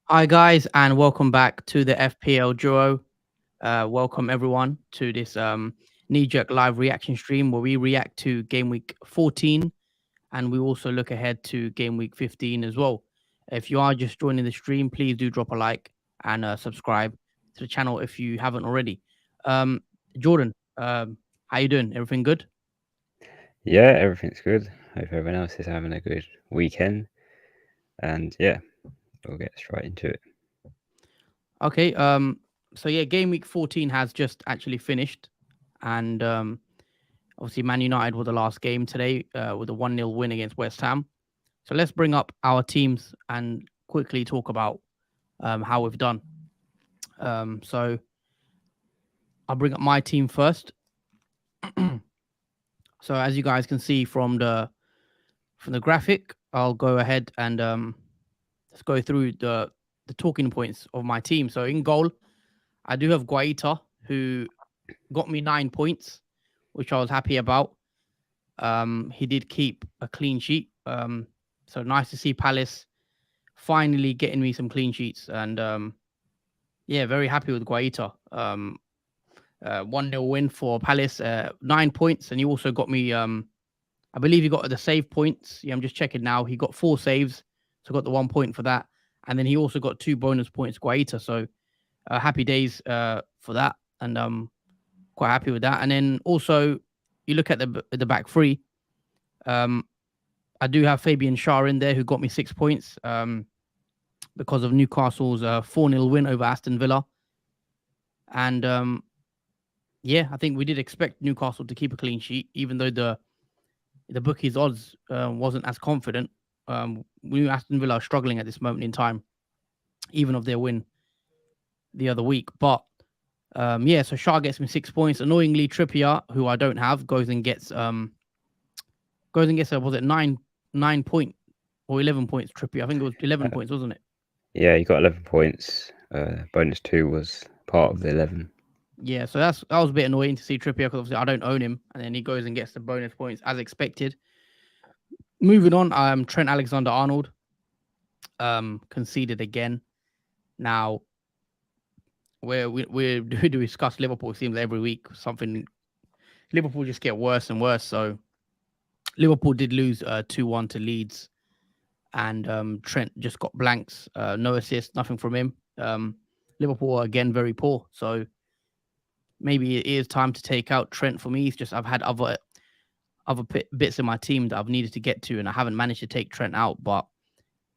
Hi guys, and welcome back to the FPL Duo. Welcome everyone to this knee-jerk live reaction stream where we react to Game Week 14, and we also look ahead to Game Week 15 as well. If you are just joining the stream, please do drop a like and subscribe to the channel if you haven't already. Jordan, how you doing? Everything good? Yeah, everything's good. Hope everyone else is having a good weekend. And yeah, we'll get straight into it. Okay. So yeah, Game Week 14 has just actually finished, and obviously, Man United were the last game today with a 1-0 win against West Ham. So let's bring up our teams and quickly talk about how we've done. So I'll bring up my team first. So as you guys can see from the graphic, I'll go ahead and let's go through the talking points of my team. So in goal, I do have Guaita, who got me 9 points, which I was happy about. He did keep a clean sheet. So nice to see Palace finally getting me some clean sheets. And yeah, very happy with Guaita. 1-0 win for Palace, 9 points. And he also got me, I believe he got the save points. Yeah, I'm just checking now. He got 4 saves. So got the 1 point for that. And then he also got 2 bonus points, Guaita. So happy days for that. And quite happy with that. And then also, you look at the back three. I do have Fabian Schär in there, who got me 6 points because of Newcastle's 4-0 win over Aston Villa. And yeah, I think we did expect Newcastle to keep a clean sheet, even though the bookies' odds wasn't as confident. We knew Aston Villa are struggling at this moment in time, even of their win the other week. But yeah, so Schär gets me 6 points. Annoyingly, Trippier, who I don't have, goes and gets was it 9 point or 11 points? Trippier, I think it was 11 points, wasn't it? Yeah, you got 11 points. Bonus 2 was part of the 11. Yeah, so that was a bit annoying to see Trippier, because obviously I don't own him, and then he goes and gets the bonus points as expected. Moving on, Trent Alexander-Arnold conceded again. Now, we discuss Liverpool, it seems every week something. Liverpool just get worse and worse. So Liverpool did lose 2-1 to Leeds, and Trent just got blanks, no assists, nothing from him. Liverpool are again very poor, so maybe it is time to take out Trent for me. It's just I've had other bits in my team that I've needed to get to, and I haven't managed to take Trent out. But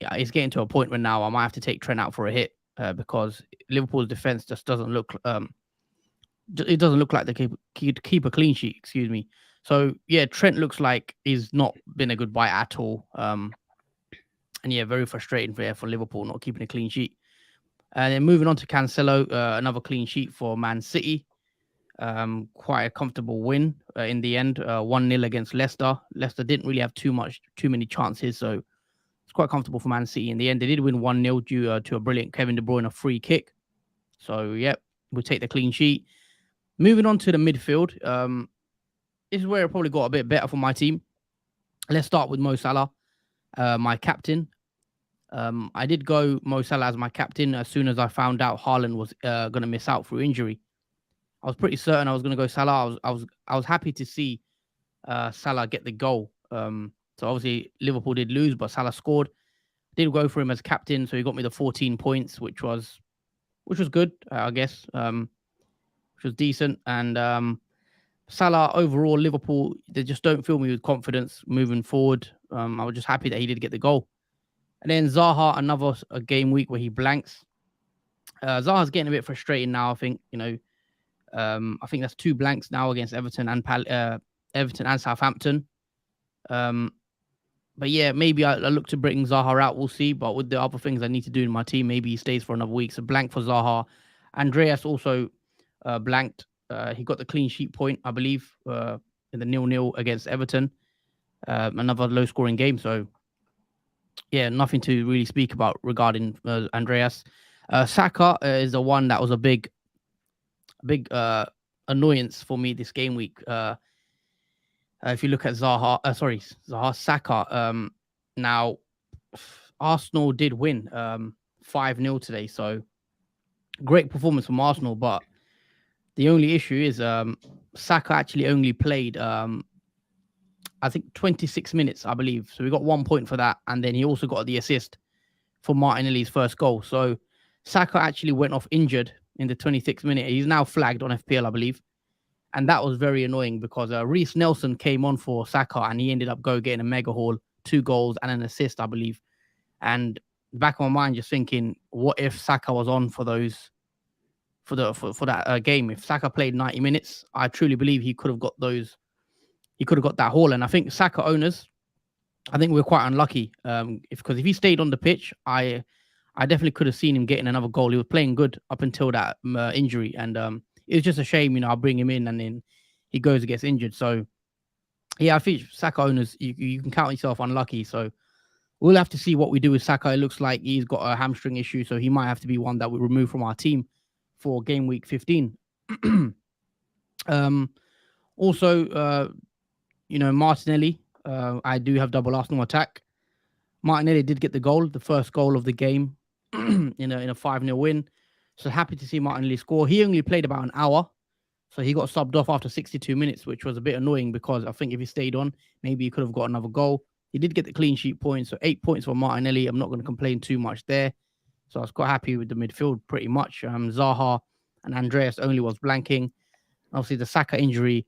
yeah, it's getting to a point where now I might have to take Trent out for a hit because Liverpool's defense just doesn't look. It doesn't look like they keep a clean sheet. Excuse me. So yeah, Trent looks like he's not been a good buy at all. And yeah, very frustrating for Liverpool not keeping a clean sheet. And then moving on to Cancelo, another clean sheet for Man City. Quite a comfortable win in the end, 1-0 against Leicester. Leicester didn't really have too many chances, so it's quite comfortable for Man City in the end. They did win 1-0 due to a brilliant Kevin De Bruyne free kick. So yeah, we'll take the clean sheet. Moving on to the midfield, this is where it probably got a bit better for my team. Let's start with Mo Salah, my captain. I did go Mo Salah as my captain as soon as I found out Haaland was going to miss out through injury. I was pretty certain I was going to go Salah. I was happy to see Salah get the goal. So obviously Liverpool did lose, but Salah scored. Did go for him as captain, so he got me the 14 points, which was good, I guess. Which was decent. And Salah overall, Liverpool, they just don't fill me with confidence moving forward. I was just happy that he did get the goal. And then Zaha, another game week where he blanks. Zaha's getting a bit frustrating now. I think I think that's 2 blanks now against Everton and Southampton. But yeah, maybe I look to bring Zaha out. We'll see. But with the other things I need to do in my team, maybe he stays for another week. So blank for Zaha. Andreas also blanked. He got the clean sheet point, I believe, in the 0-0 against Everton. Another low-scoring game. So yeah, nothing to really speak about regarding Andreas. Saka is the one that was a big annoyance for me this game week. If you look at Saka. Now Arsenal did win 5-0 today, so great performance from Arsenal. But the only issue is Saka actually only played I think 26 minutes, I believe. So we got 1 point for that, and then he also got the assist for Martinelli's first goal. So Saka actually went off injured in the 26th minute. He's now flagged on FPL, I believe. And that was very annoying because Reece Nelson came on for Saka and he ended up getting a mega haul, 2 goals and an assist, I believe. And back of my mind, just thinking, what if Saka was on for those for that game? If Saka played 90 minutes, I truly believe he could have got those. He could have got that haul. And I think Saka owners, I think we're quite unlucky. Because if he stayed on the pitch, I definitely could have seen him getting another goal. He was playing good up until that injury, and it was just a shame. I'll bring him in, and then he goes and gets injured. So yeah, I think Saka owners, you can count yourself unlucky. So we'll have to see what we do with Saka. It looks like he's got a hamstring issue, so he might have to be one that we remove from our team for game week 15. um, Also, Martinelli. I do have double Arsenal attack. Martinelli did get the goal, the first goal of the game in a 5-0 win. So happy to see Martinelli score. He only played about an hour. So he got subbed off after 62 minutes, which was a bit annoying because I think if he stayed on, maybe he could have got another goal. He did get the clean sheet points, so 8 points for Martinelli. I'm not going to complain too much there. So I was quite happy with the midfield pretty much. Zaha and Andreas only was blanking. Obviously, the Saka injury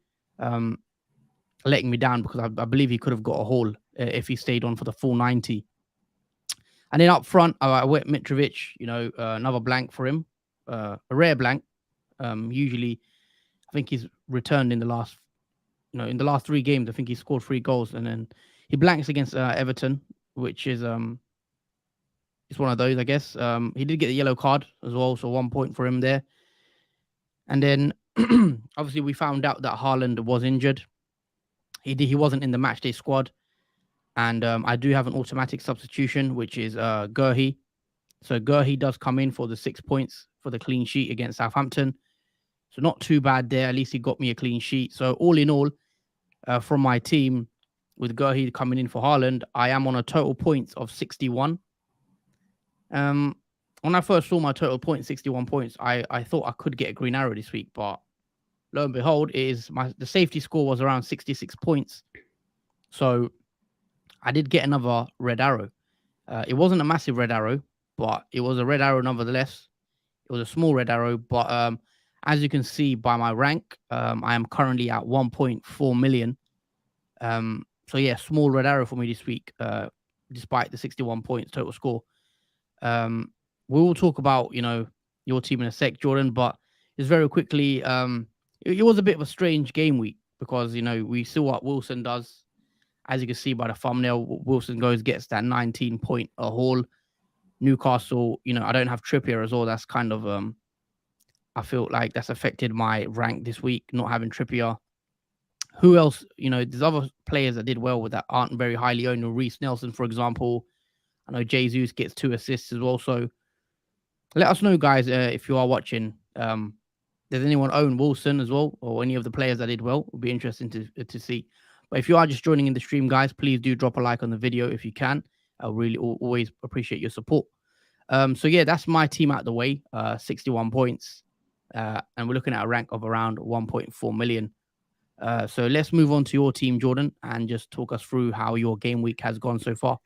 letting me down because I believe he could have got a haul if he stayed on for the full 90. And then up front, I went Mitrovic, another blank for him, a rare blank. Usually, I think he's returned in the last 3 games. I think he scored 3 goals, and then he blanks against Everton, which is it's one of those, I guess. He did get the yellow card as well, so 1 point for him there. And then obviously we found out that Haaland was injured. He wasn't in the matchday squad, and I do have an automatic substitution, which is Gurhi. So Gurhi does come in for the 6 points for the clean sheet against Southampton. So not too bad there. At least he got me a clean sheet. So all in all, from my team, with Gurhi coming in for Haaland, I am on a total points of 61. When I first saw my total points, 61 points, I thought I could get a green arrow this week, but lo and behold, the safety score was around 66 points. So I did get another red arrow. It wasn't a massive red arrow, but it was a red arrow nonetheless. It was a small red arrow, but as you can see by my rank, I am currently at 1.4 million. So yeah, small red arrow for me this week, despite the 61 points total score. We will talk about your team in a sec, Jordan, but just very quickly, it was a bit of a strange game week because we saw what Wilson does. As you can see by the thumbnail, Wilson gets that 19 point a haul. Newcastle, I don't have Trippier as well. That's kind of I feel like that's affected my rank this week, not having Trippier. Who else? There's other players that did well with that aren't very highly owned. Reece Nelson, for example. I know Jesus gets 2 assists as well. So let us know, guys, if you are watching. Does anyone own Wilson as well, or any of the players that did well? It would be interesting to see. But if you are just joining in the stream, guys, please do drop a like on the video if you can. I really always appreciate your support. So yeah, that's my team out the way. 61 points, and we're looking at a rank of around 1.4 million. So let's move on to your team, Jordan, and just talk us through how your game week has gone so far.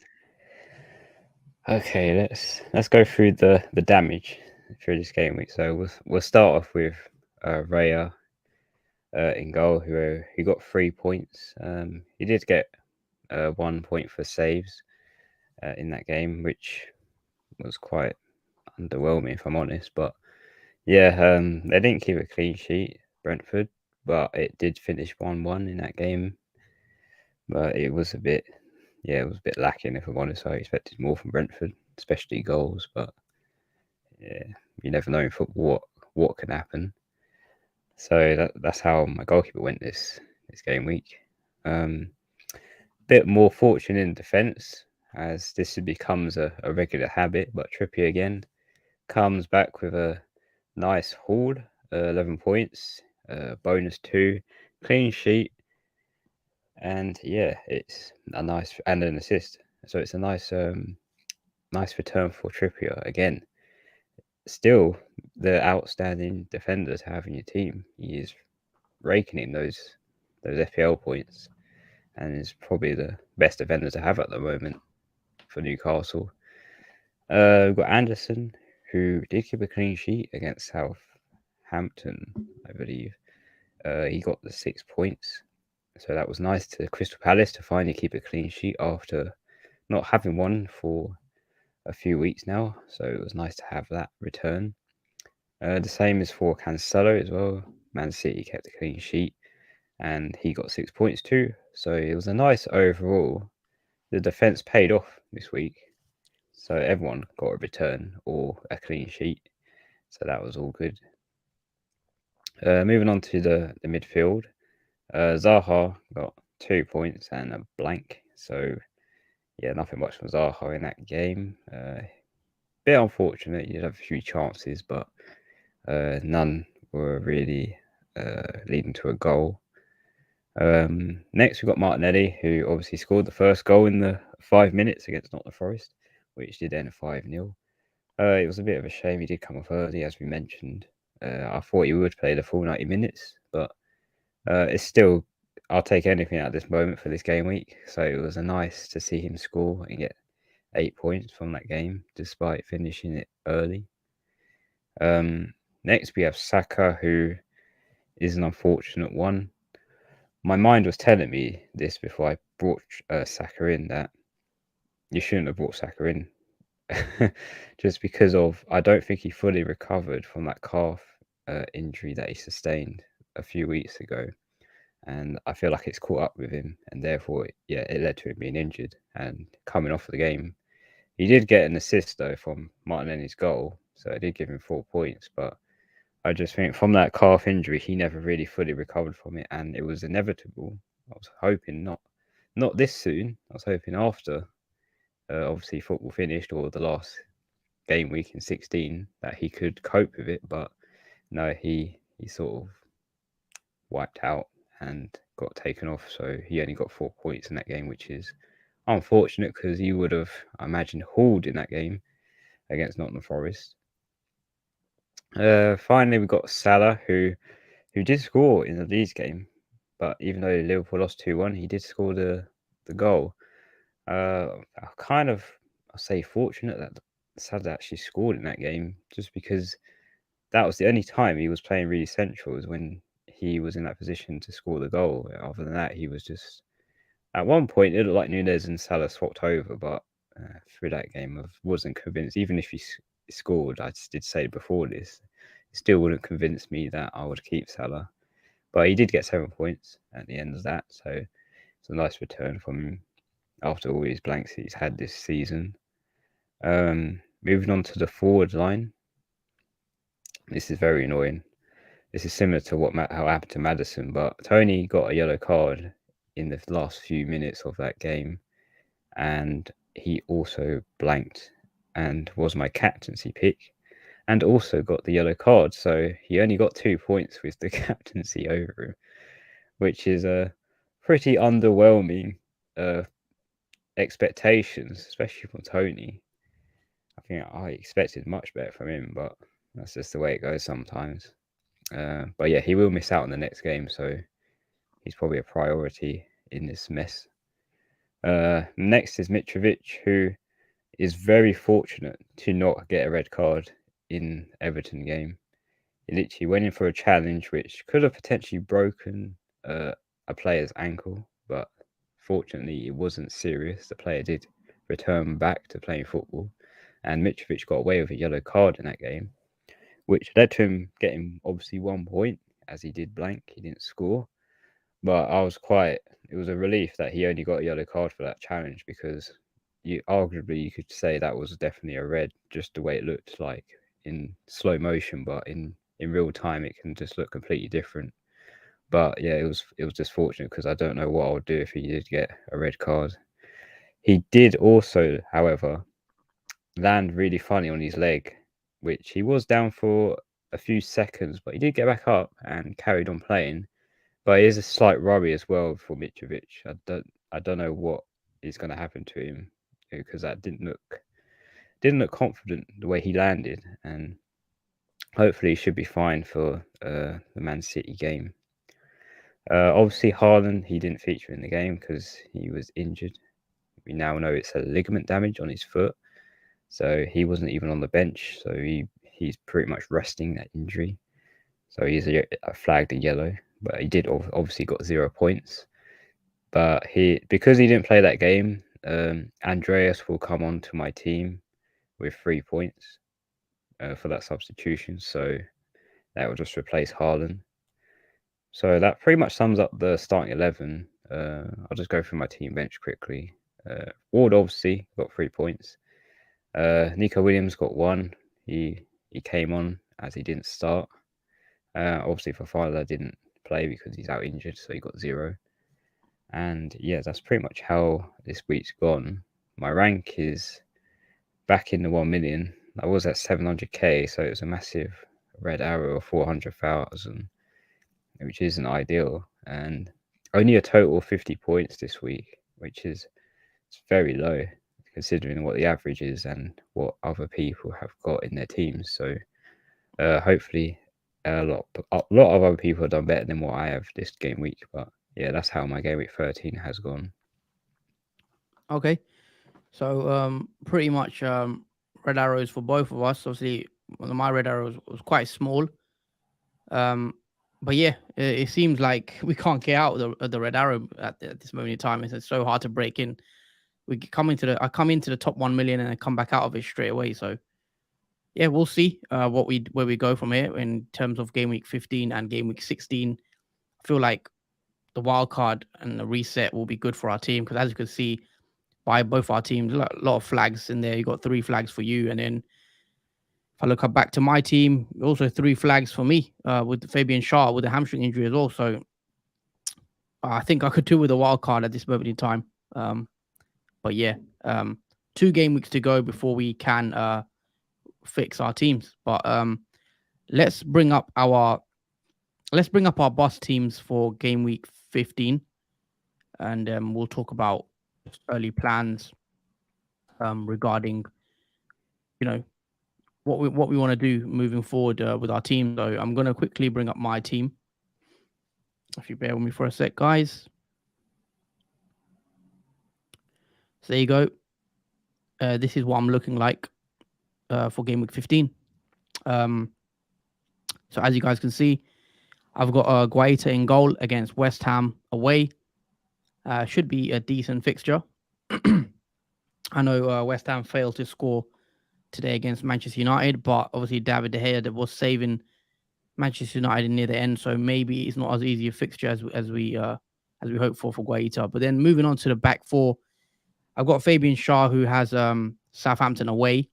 Okay, let's go through the damage through this game week. So we'll start off with Raya in goal, who got 3 points. He did get 1 point for saves in that game, which was quite underwhelming, if I'm honest. But yeah, they didn't keep a clean sheet, Brentford, but it did finish 1-1 in that game. But it was a bit lacking, if I'm honest. I expected more from Brentford, especially goals. But yeah, you never know in football what can happen. So that's how my goalkeeper went this game week. Bit more fortune in defence, as this becomes a regular habit. But Trippier again comes back with a nice haul, 11 points, bonus 2, clean sheet. and yeah, it's a nice and an assist. So it's a nice return for Trippier again. Still, the outstanding defender to have in your team. He is raking in those FPL points, and is probably the best defender to have at the moment for Newcastle. We've got Anderson, who did keep a clean sheet against Southampton, I believe. He got the 6 points, so that was nice to Crystal Palace to finally keep a clean sheet after not having one for a few weeks now. So it was nice to have that return. The same is for Cancelo as well. Man City kept a clean sheet, and he got 6 points too. So it was a nice overall. The defense paid off this week, so everyone got a return or a clean sheet. So that was all good. Moving on to the midfield, Zaha got 2 points and a blank. So yeah, nothing much from Zaha in that game. Bit unfortunate. You did have a few chances, but none were really leading to a goal. Next, we've got Martinelli, who obviously scored the first goal in the 5 minutes against Nottingham Forest, which did end 5-0. It was a bit of a shame he did come off early, as we mentioned. I thought he would play the full 90 minutes, but it's still, I'll take anything at this moment for this game week. So it was nice to see him score and get 8 points from that game, despite finishing it early. Next, we have Saka, who is an unfortunate one. My mind was telling me this before I brought Saka in, that you shouldn't have brought Saka in. Just because of, I don't think he fully recovered from that calf injury that he sustained a few weeks ago. And I feel like it's caught up with him, and therefore, yeah, it led to him being injured and coming off of the game. He did get an assist, though, from Martinelli's goal, so I did give him 4 points, but I just think from that calf injury, he never really fully recovered from it, and it was inevitable. I was hoping not this soon. I was hoping after, obviously, football finished or the last game week in 16, that he could cope with it, but no, he sort of wiped out and got taken off. So he only got 4 points in that game, which is unfortunate because he would have, I imagine, hauled in that game against Nottingham Forest. Finally, we got Salah, who did score in the Leeds game, but even though Liverpool lost 2-1, he did score the goal. I'll say fortunate that Salah actually scored in that game, just because that was the only time he was playing really central, was when he was in that position to score the goal. Other than that, he was just, at one point it looked like Nunez and Salah swapped over, but through that game I wasn't convinced. Even if he scored, I just did say before this, it still wouldn't convince me that I would keep Salah. But he did get 7 points at the end of that, so it's a nice return from him after all his blanks he's had this season. Moving on to the forward line. This is very annoying. This is similar to how happened to Madison, but Tony got a yellow card in the last few minutes of that game, and he also blanked and was my captaincy pick, and also got the yellow card. So he only got 2 points with the captaincy over him, which is a pretty underwhelming expectations, especially from Tony. I think I expected much better from him, but that's just the way it goes sometimes. But yeah, he will miss out on the next game, so he's probably a priority in this mess. Next is Mitrovic, who is very fortunate to not get a red card in Everton game. He literally went in for a challenge which could have potentially broken a player's ankle, but fortunately it wasn't serious. The player did return back to playing football, and Mitrovic got away with a yellow card in that game, which led to him getting obviously 1 point, as he did blank. He didn't score, but it was a relief that he only got a yellow card for that challenge, because you could say that was definitely a red, just the way it looked like in slow motion, but in real time it can just look completely different. But yeah, it was just fortunate, because I don't know what I would do if he did get a red card. He did also, however, land really funny on his leg, which he was down for a few seconds, but he did get back up and carried on playing. but it is a slight worry as well for Mitrovic. I don't know what is going to happen to him because that didn't look confident the way he landed, and hopefully he should be fine for the Man City game. Obviously, Haaland, he didn't feature in the game because he was injured. We now know it's a ligament damage on his foot, so he wasn't even on the bench. So he's pretty much resting that injury. So he's flagged a yellow, but he did obviously got 0 points. But because he didn't play that game, Andreas will come on to my team with 3 points for that substitution. So that will just replace Haaland. So that pretty much sums up the starting 11. I'll just go through my team bench quickly. Ward obviously got 3 points. Nico Williams got one. He came on as he didn't start. Obviously Fafana didn't play because he's out injured, so he got 0. And yeah, that's pretty much how this week's gone. My rank is back in the 1 million. I was at 700k, so it was a massive red arrow of 400,000, which isn't ideal. And only a total of 50 points this week, which is very low considering what the average is and what other people have got in their teams. So hopefully a lot of other people have done better than what I have this game week. But yeah, that's how my game week 13 has gone. Okay. So pretty much red arrows for both of us. Obviously, my red arrows was quite small. Um, but yeah, it seems like we can't get out of the red arrow at this moment in time. It's so hard to break in. I come into the top 1 million and I come back out of it straight away. So yeah, we'll see where we go from here in terms of game week 15 and game week 16. I feel like the wild card and the reset will be good for our team because as you can see by both our teams, a lot of flags in there. You got 3 flags for you, and then if I look up back to my team, also 3 flags for me with Fabian Schär with a hamstring injury as well. So I think I could do with a wild card at this moment in time. But yeah, 2 game weeks to go before we can fix our teams. But let's bring up our bus teams for game week 15, and we'll talk about early plans regarding what we want to do moving forward with our team. So I'm going to quickly bring up my team. If you bear with me for a sec, guys. So there you go. This is what I'm looking like for game week 15. So as you guys can see, I've got Guaita in goal against West Ham away. Should be a decent fixture. I know West Ham failed to score today against Manchester United, but obviously David De Gea was saving Manchester United near the end, so maybe it's not as easy a fixture as we hope for Guaita. But then moving on to the back 4, I've got Fabian Schär who has Southampton away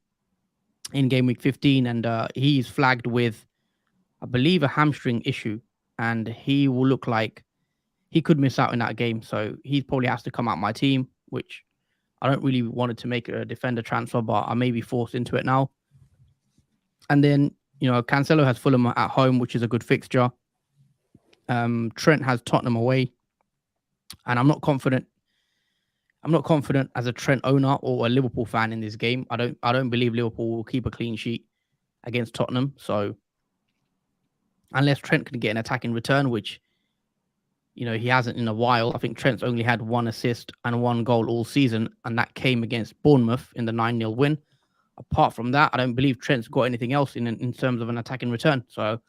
in game week 15, and he's flagged with, I believe, a hamstring issue, and he will look like he could miss out in that game. So he probably has to come out my team, which I don't really wanted to make a defender transfer, but I may be forced into it now. And then, Cancelo has Fulham at home, which is a good fixture. Trent has Tottenham away, and I'm not confident as a Trent owner or a Liverpool fan in this game. I don't believe Liverpool will keep a clean sheet against Tottenham. So unless Trent can get an attacking return, which he hasn't in a while. I think Trent's only had 1 assist and 1 goal all season, and that came against Bournemouth in the 9-0 win. Apart from that, I don't believe Trent's got anything else in terms of an attacking return. So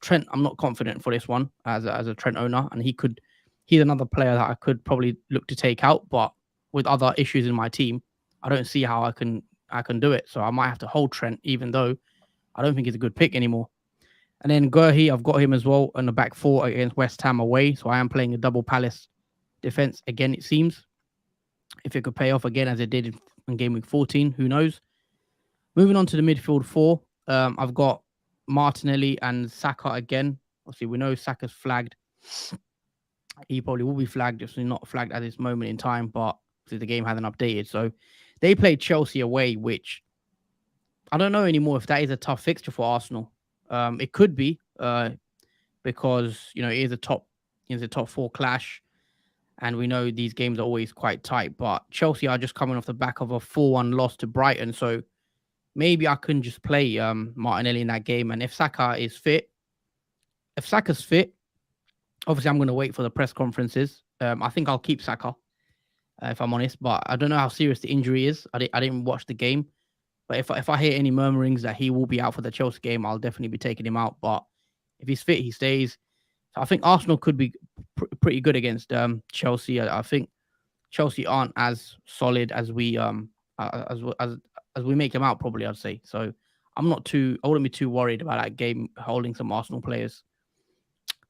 Trent, I'm not confident for this one as a Trent owner, and he's another player that I could probably look to take out, but with other issues in my team, I don't see how I can do it. So I might have to hold Trent, even though I don't think he's a good pick anymore. And then Gurhi, I've got him as well on the back 4 against West Ham away. So I am playing a double Palace defense again, it seems. If it could pay off again as it did in game week 14, who knows? Moving on to the midfield 4, I've got Martinelli and Saka again. Obviously, we know Saka's flagged. He probably will be flagged, just not flagged at this moment in time, but the game hasn't updated. So they played Chelsea away, which I don't know anymore if that is a tough fixture for Arsenal. It could be because it is a top in the top four clash. And we know these games are always quite tight. But Chelsea are just coming off the back of a 4-1 loss to Brighton. So maybe I can just play Martinelli in that game. And if Saka's fit, obviously I'm going to wait for the press conferences. I think I'll keep Saka, if I'm honest. But I don't know how serious the injury is. I didn't watch the game. But if I hear any murmurings that he will be out for the Chelsea game, I'll definitely be taking him out. But if he's fit, he stays. So I think Arsenal could be pretty good against Chelsea. I think Chelsea aren't as solid as we make them out. Probably, I'd say. So I wouldn't be too worried about that game holding some Arsenal players.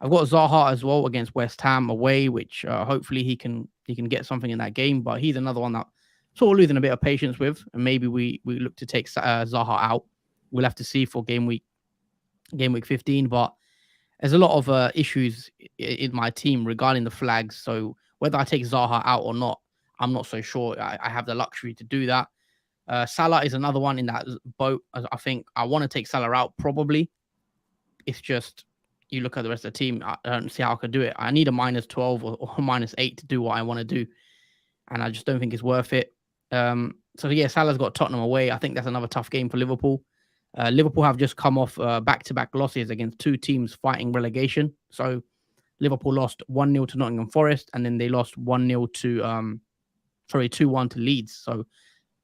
I've got Zaha as well against West Ham away, which hopefully he can get something in that game. But he's another one that sort of losing a bit of patience with, and maybe we look to take Zaha out. We'll have to see for game week 15. But there's a lot of issues in my team regarding the flags. So whether I take Zaha out or not, I'm not so sure. I have the luxury to do that. Salah is another one in that boat. I think I want to take Salah out probably. It's just you look at the rest of the team. I don't see how I could do it. I need a -12 or -8 to do what I want to do, and I just don't think it's worth it. So yeah, Salah's got Tottenham away. I think that's another tough game for Liverpool. Liverpool have just come off back-to-back losses against two teams fighting relegation. So Liverpool lost 1-0 to Nottingham Forest, and then they lost 1-0 to 2-1 to Leeds. So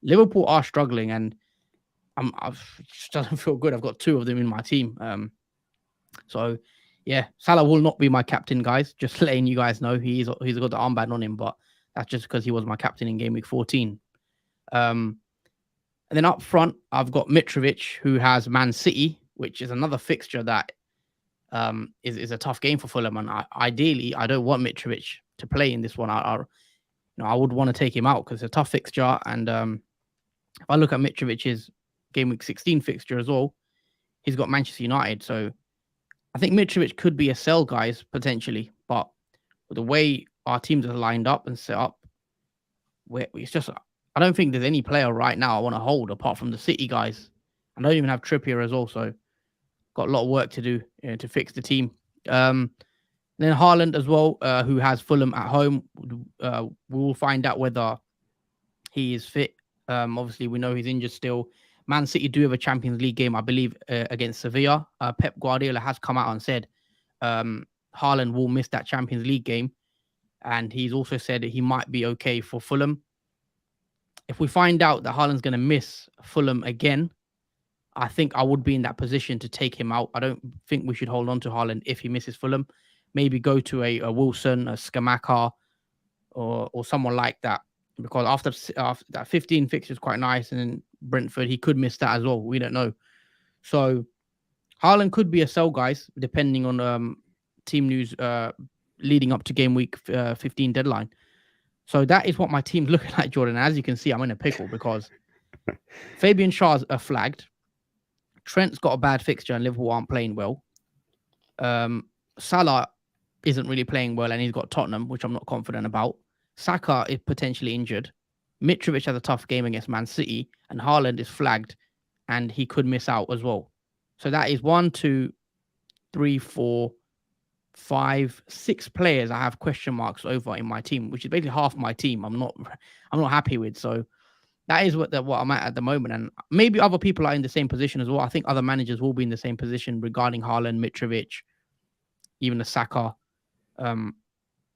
Liverpool are struggling, and it just doesn't feel good. I've got two of them in my team. So yeah, Salah will not be my captain, guys. Just letting you guys know he's got the armband on him, but that's just because he was my captain in game week 14. And then up front, I've got Mitrovic, who has Man City, which is another fixture that is a tough game for Fulham. And ideally, I don't want Mitrovic to play in this one. I would want to take him out because it's a tough fixture. And if I look at Mitrovic's game week 16 fixture as well, he's got Manchester United. So I think Mitrovic could be a sell, guys, potentially. But with the way our teams are lined up and set up, it's just, I don't think there's any player right now I want to hold apart from the City guys. I don't even have Trippier as well, so got a lot of work to do to fix the team. Then Haaland as well, who has Fulham at home. We will find out whether he is fit. Obviously, we know he's injured still. Man City do have a Champions League game, I believe, against Sevilla. Pep Guardiola has come out and said Haaland will miss that Champions League game. And he's also said that he might be okay for Fulham. If we find out that Haaland's going to miss Fulham again, I think I would be in that position to take him out. I don't think we should hold on to Haaland if he misses Fulham. Maybe go to a Wilson, a Skamaka, or someone like that. Because after that 15 fixture is quite nice, and then Brentford, he could miss that as well. We don't know. So Haaland could be a sell, guys, depending on team news leading up to game week 15 deadline. So that is what my team's looking like, Jordan. As you can see, I'm in a pickle because Fabian Schär's flagged. Trent's got a bad fixture and Liverpool aren't playing well. Salah isn't really playing well and he's got Tottenham, which I'm not confident about. Saka is potentially injured. Mitrovic has a tough game against Man City, and Haaland is flagged and he could miss out as well. So that is 1, 2, 3, 4, 5, 6 players I have question marks over in my team, which is basically half my team. I'm not happy with. So that is what I'm at the moment. And maybe other people are in the same position as well. I think other managers will be in the same position regarding Haaland, Mitrovic, even the Saka.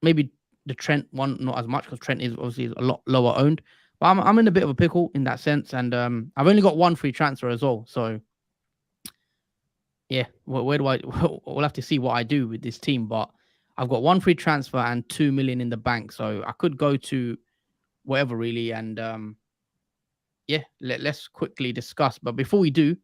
Maybe the Trent one, not as much because Trent is obviously a lot lower owned. But I'm in a bit of a pickle in that sense. And I've only got one free transfer as well. So yeah, where do we'll have to see what I do with this team. But I've got one free transfer and 2 million in the bank. So I could go to whatever really. And yeah, let's quickly discuss. But before we do,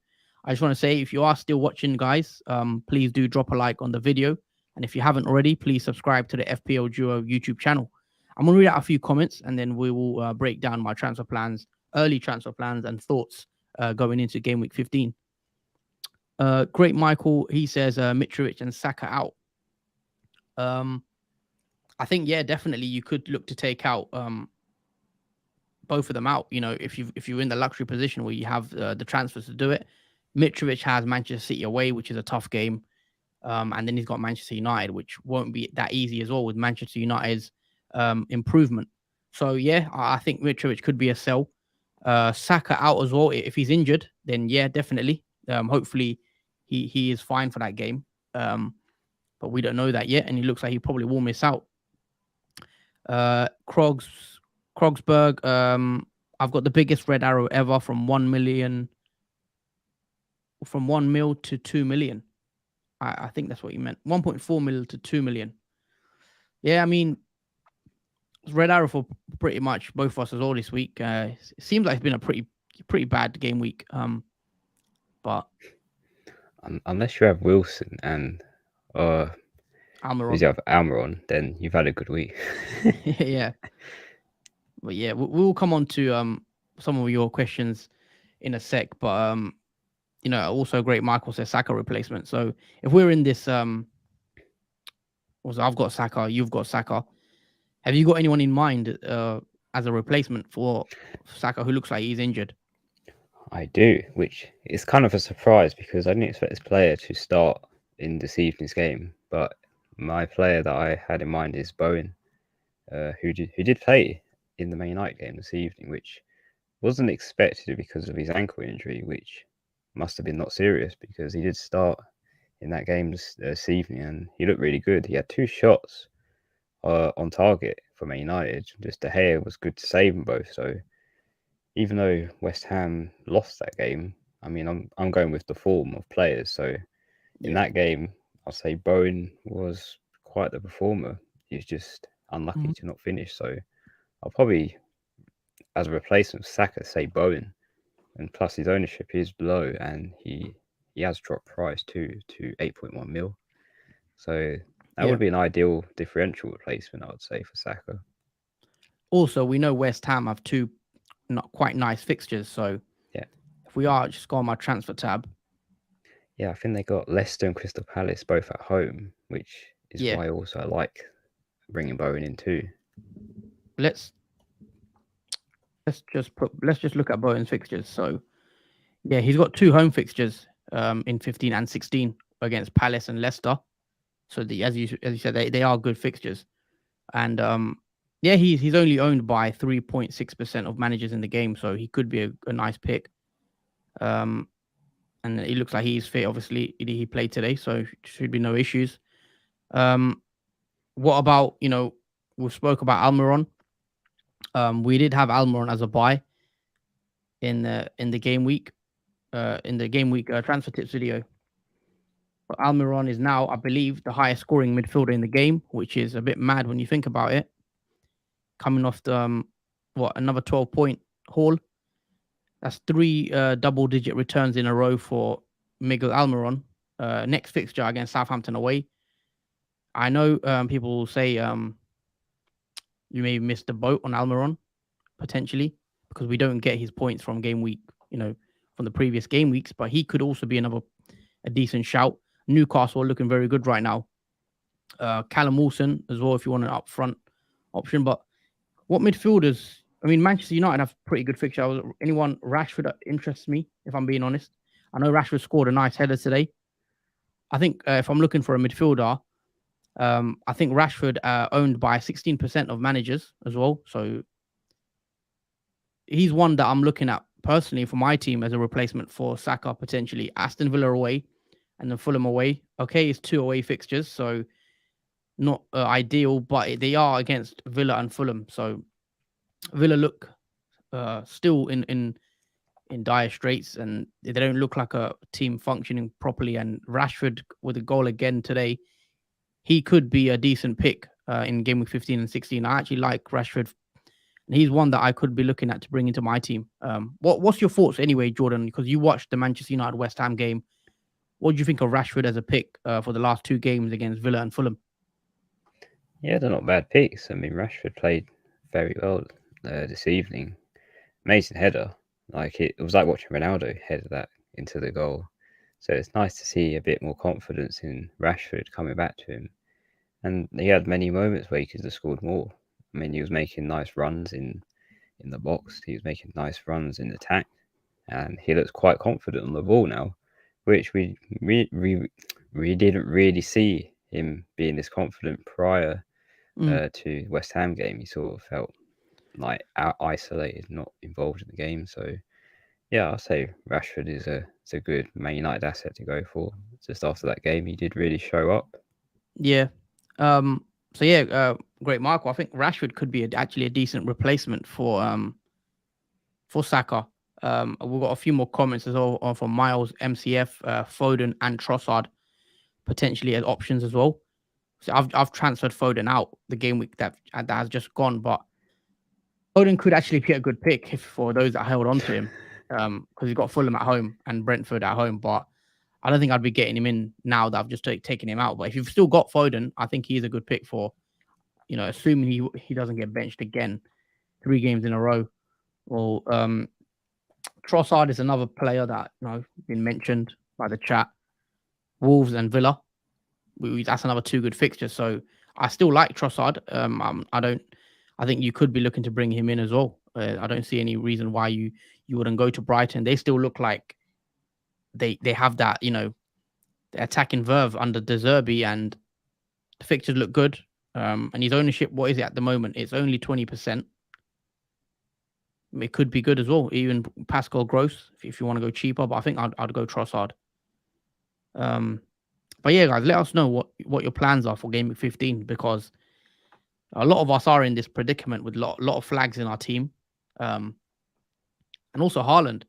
I just want to say, if you are still watching, guys, please do drop a like on the video. And if you haven't already, please subscribe to the FPL Duo YouTube channel. I'm going to read out a few comments and then we will break down my transfer plans, early transfer plans and thoughts going into game week 15. Great Michael, he says Mitrovic and Saka out. I think, yeah, definitely you could look to take out both of them out. You know, if you're in the luxury position where you have the transfers to do it. Mitrovic has Manchester City away, which is a tough game. And then he's got Manchester United, which won't be that easy as well with Manchester United's improvement. So yeah, I think Mitrovic could be a sell. Saka out as well. If he's injured, then yeah, definitely. Hopefully, he is fine for that game. But we don't know that yet, and he looks like he probably will miss out. Krogsberg. I've got the biggest red arrow ever from 1 million, from 1 mil to 2 million. I think that's what you meant. 1.4 mil to 2 million. Yeah, I mean, red arrow for pretty much both of us as well this week. It seems like it's been a pretty bad game week. But Unless you have Wilson and Almiron, you have Almiron, then you've had a good week. yeah. But yeah, we'll come on to some of your questions in a sec. But also great Michael says Saka replacement. So if we're in this also I've got Saka, you've got Saka. Have you got anyone in mind as a replacement for Saka who looks like he's injured? I do, which is kind of a surprise because I didn't expect this player to start in this evening's game. But my player that I had in mind is Bowen, who did play in the Man United game this evening, which wasn't expected because of his ankle injury, which must have been not serious because he did start in that game this evening and he looked really good. He had 2 shots on target for Man United. Just De Gea was good to save them both. So even though West Ham lost that game, I mean, I'm going with the form of players. So in that game, I'll say Bowen was quite the performer. He's just unlucky to not finish. So I'll probably, as a replacement for Saka, say Bowen. And plus his ownership is low and he has dropped price to 8.1 mil. So that would be an ideal differential replacement, I would say, for Saka. Also, we know West Ham have 2 not quite nice fixtures. So yeah, if we are just go on my transfer tab. Yeah, I think they got Leicester and Crystal Palace both at home, which is why also I like bringing Bowen in too. Let's just look at Bowen's fixtures. So yeah, he's got 2 home fixtures in 15 and 16 against Palace and Leicester. So as you said, they are good fixtures. And he's only owned by 3.6% of managers in the game, so he could be a nice pick. And it looks like he's fit. Obviously, he played today, so should be no issues. What about we spoke about Almiron. We did have Almiron as a buy in the game week, transfer tips video. But Almiron is now, I believe, the highest scoring midfielder in the game, which is a bit mad when you think about it. Coming off the another 12-point haul. That's 3 double-digit returns in a row for Miguel Almiron. Next fixture against Southampton away. I know people will say you may have missed the boat on Almiron potentially because we don't get his points from game week, from the previous game weeks. But he could also be a decent shout. Newcastle are looking very good right now. Callum Wilson as well if you want an upfront option. But what midfielders? I mean, Manchester United have pretty good fixture. Anyone Rashford interests me, if I'm being honest. I know Rashford scored a nice header today. I think if I'm looking for a midfielder, I think Rashford owned by 16% of managers as well. So he's one that I'm looking at personally for my team as a replacement for Saka potentially. Aston Villa away and then Fulham away. Okay, it's 2 away fixtures, so not ideal, but they are against Villa and Fulham. So Villa look still in dire straits, and they don't look like a team functioning properly. And Rashford with a goal again today, he could be a decent pick in game week 15 and 16. I actually like Rashford, and he's one that I could be looking at to bring into my team. What's your thoughts anyway, Jordan? Because you watched the Manchester United West Ham game. What do you think of Rashford as a pick for the last 2 games against Villa and Fulham? Yeah, they're not bad picks. I mean, Rashford played very well this evening. Amazing header. Like it was like watching Ronaldo header that into the goal. So it's nice to see a bit more confidence in Rashford coming back to him. And he had many moments where he could have scored more. I mean, he was making nice runs in the box. He was making nice runs in attack, and he looks quite confident on the ball now, which we we didn't really see him being this confident prior Mm. to West Ham game. He sort of felt like out isolated, not involved in the game. So yeah, I'll say Rashford is a good Man United asset to go for. Just after that game, he did really show up. Yeah. So yeah, great, Michael. I think Rashford could be actually a decent replacement for Saka. We've got a few more comments as well from Miles, MCF, Foden, and Trossard potentially as options as well. So I've transferred Foden out the game week that has just gone, but Foden could actually be a good pick for those that held on to him, because he's got Fulham at home and Brentford at home. But I don't think I'd be getting him in now that I've just taken him out. But if you've still got Foden, I think he's a good pick for, assuming he doesn't get benched again 3 games in a row. Well, Trossard is another player that been mentioned by the chat. Wolves and Villa. That's another 2 good fixtures. So I still like Trossard. I don't. I think you could be looking to bring him in as well. I don't see any reason why you wouldn't go to Brighton. They still look like they have that the attacking verve under De Zerbi, and the fixtures look good. And his ownership, what is it at the moment? It's only 20%. It could be good as well. Even Pascal Gross, if you want to go cheaper, but I think I'd go Trossard. But yeah, guys, let us know what your plans are for Game Week 15, because a lot of us are in this predicament with lot of flags in our team, and also Haaland.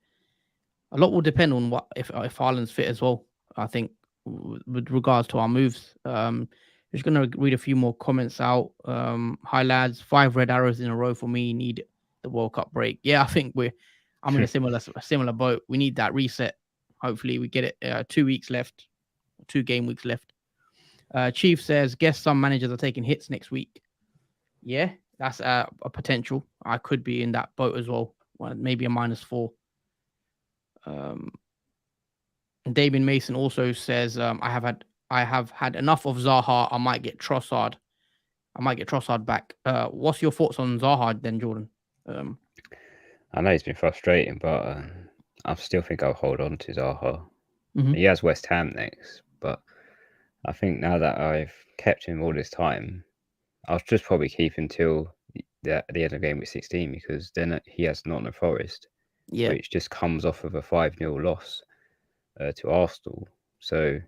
A lot will depend on what if Haaland's fit as well. I think with regards to our moves. Just gonna read a few more comments out. Hi lads, 5 red arrows in a row for me. Need the World Cup break. Yeah, I think I'm in a similar boat. We need that reset. Hopefully, we get it. 2 weeks left, 2 game weeks left. Chief says, guess some managers are taking hits next week. Yeah, that's a potential. I could be in that boat as well. Maybe a -4. Um, Damien Mason also says, I have had enough of Zaha. I might get Trossard. Back. What's your thoughts on Zaha then, Jordan? I know he's been frustrating, but I still think I'll hold on to Zaha. Mhm. He has West Ham next, but I think now that I've kept him all this time, I'll just probably keep him till the end of game week 16, because then he has Nottingham Forest, Yeah, which just comes off of a 5-0 loss to Arsenal. So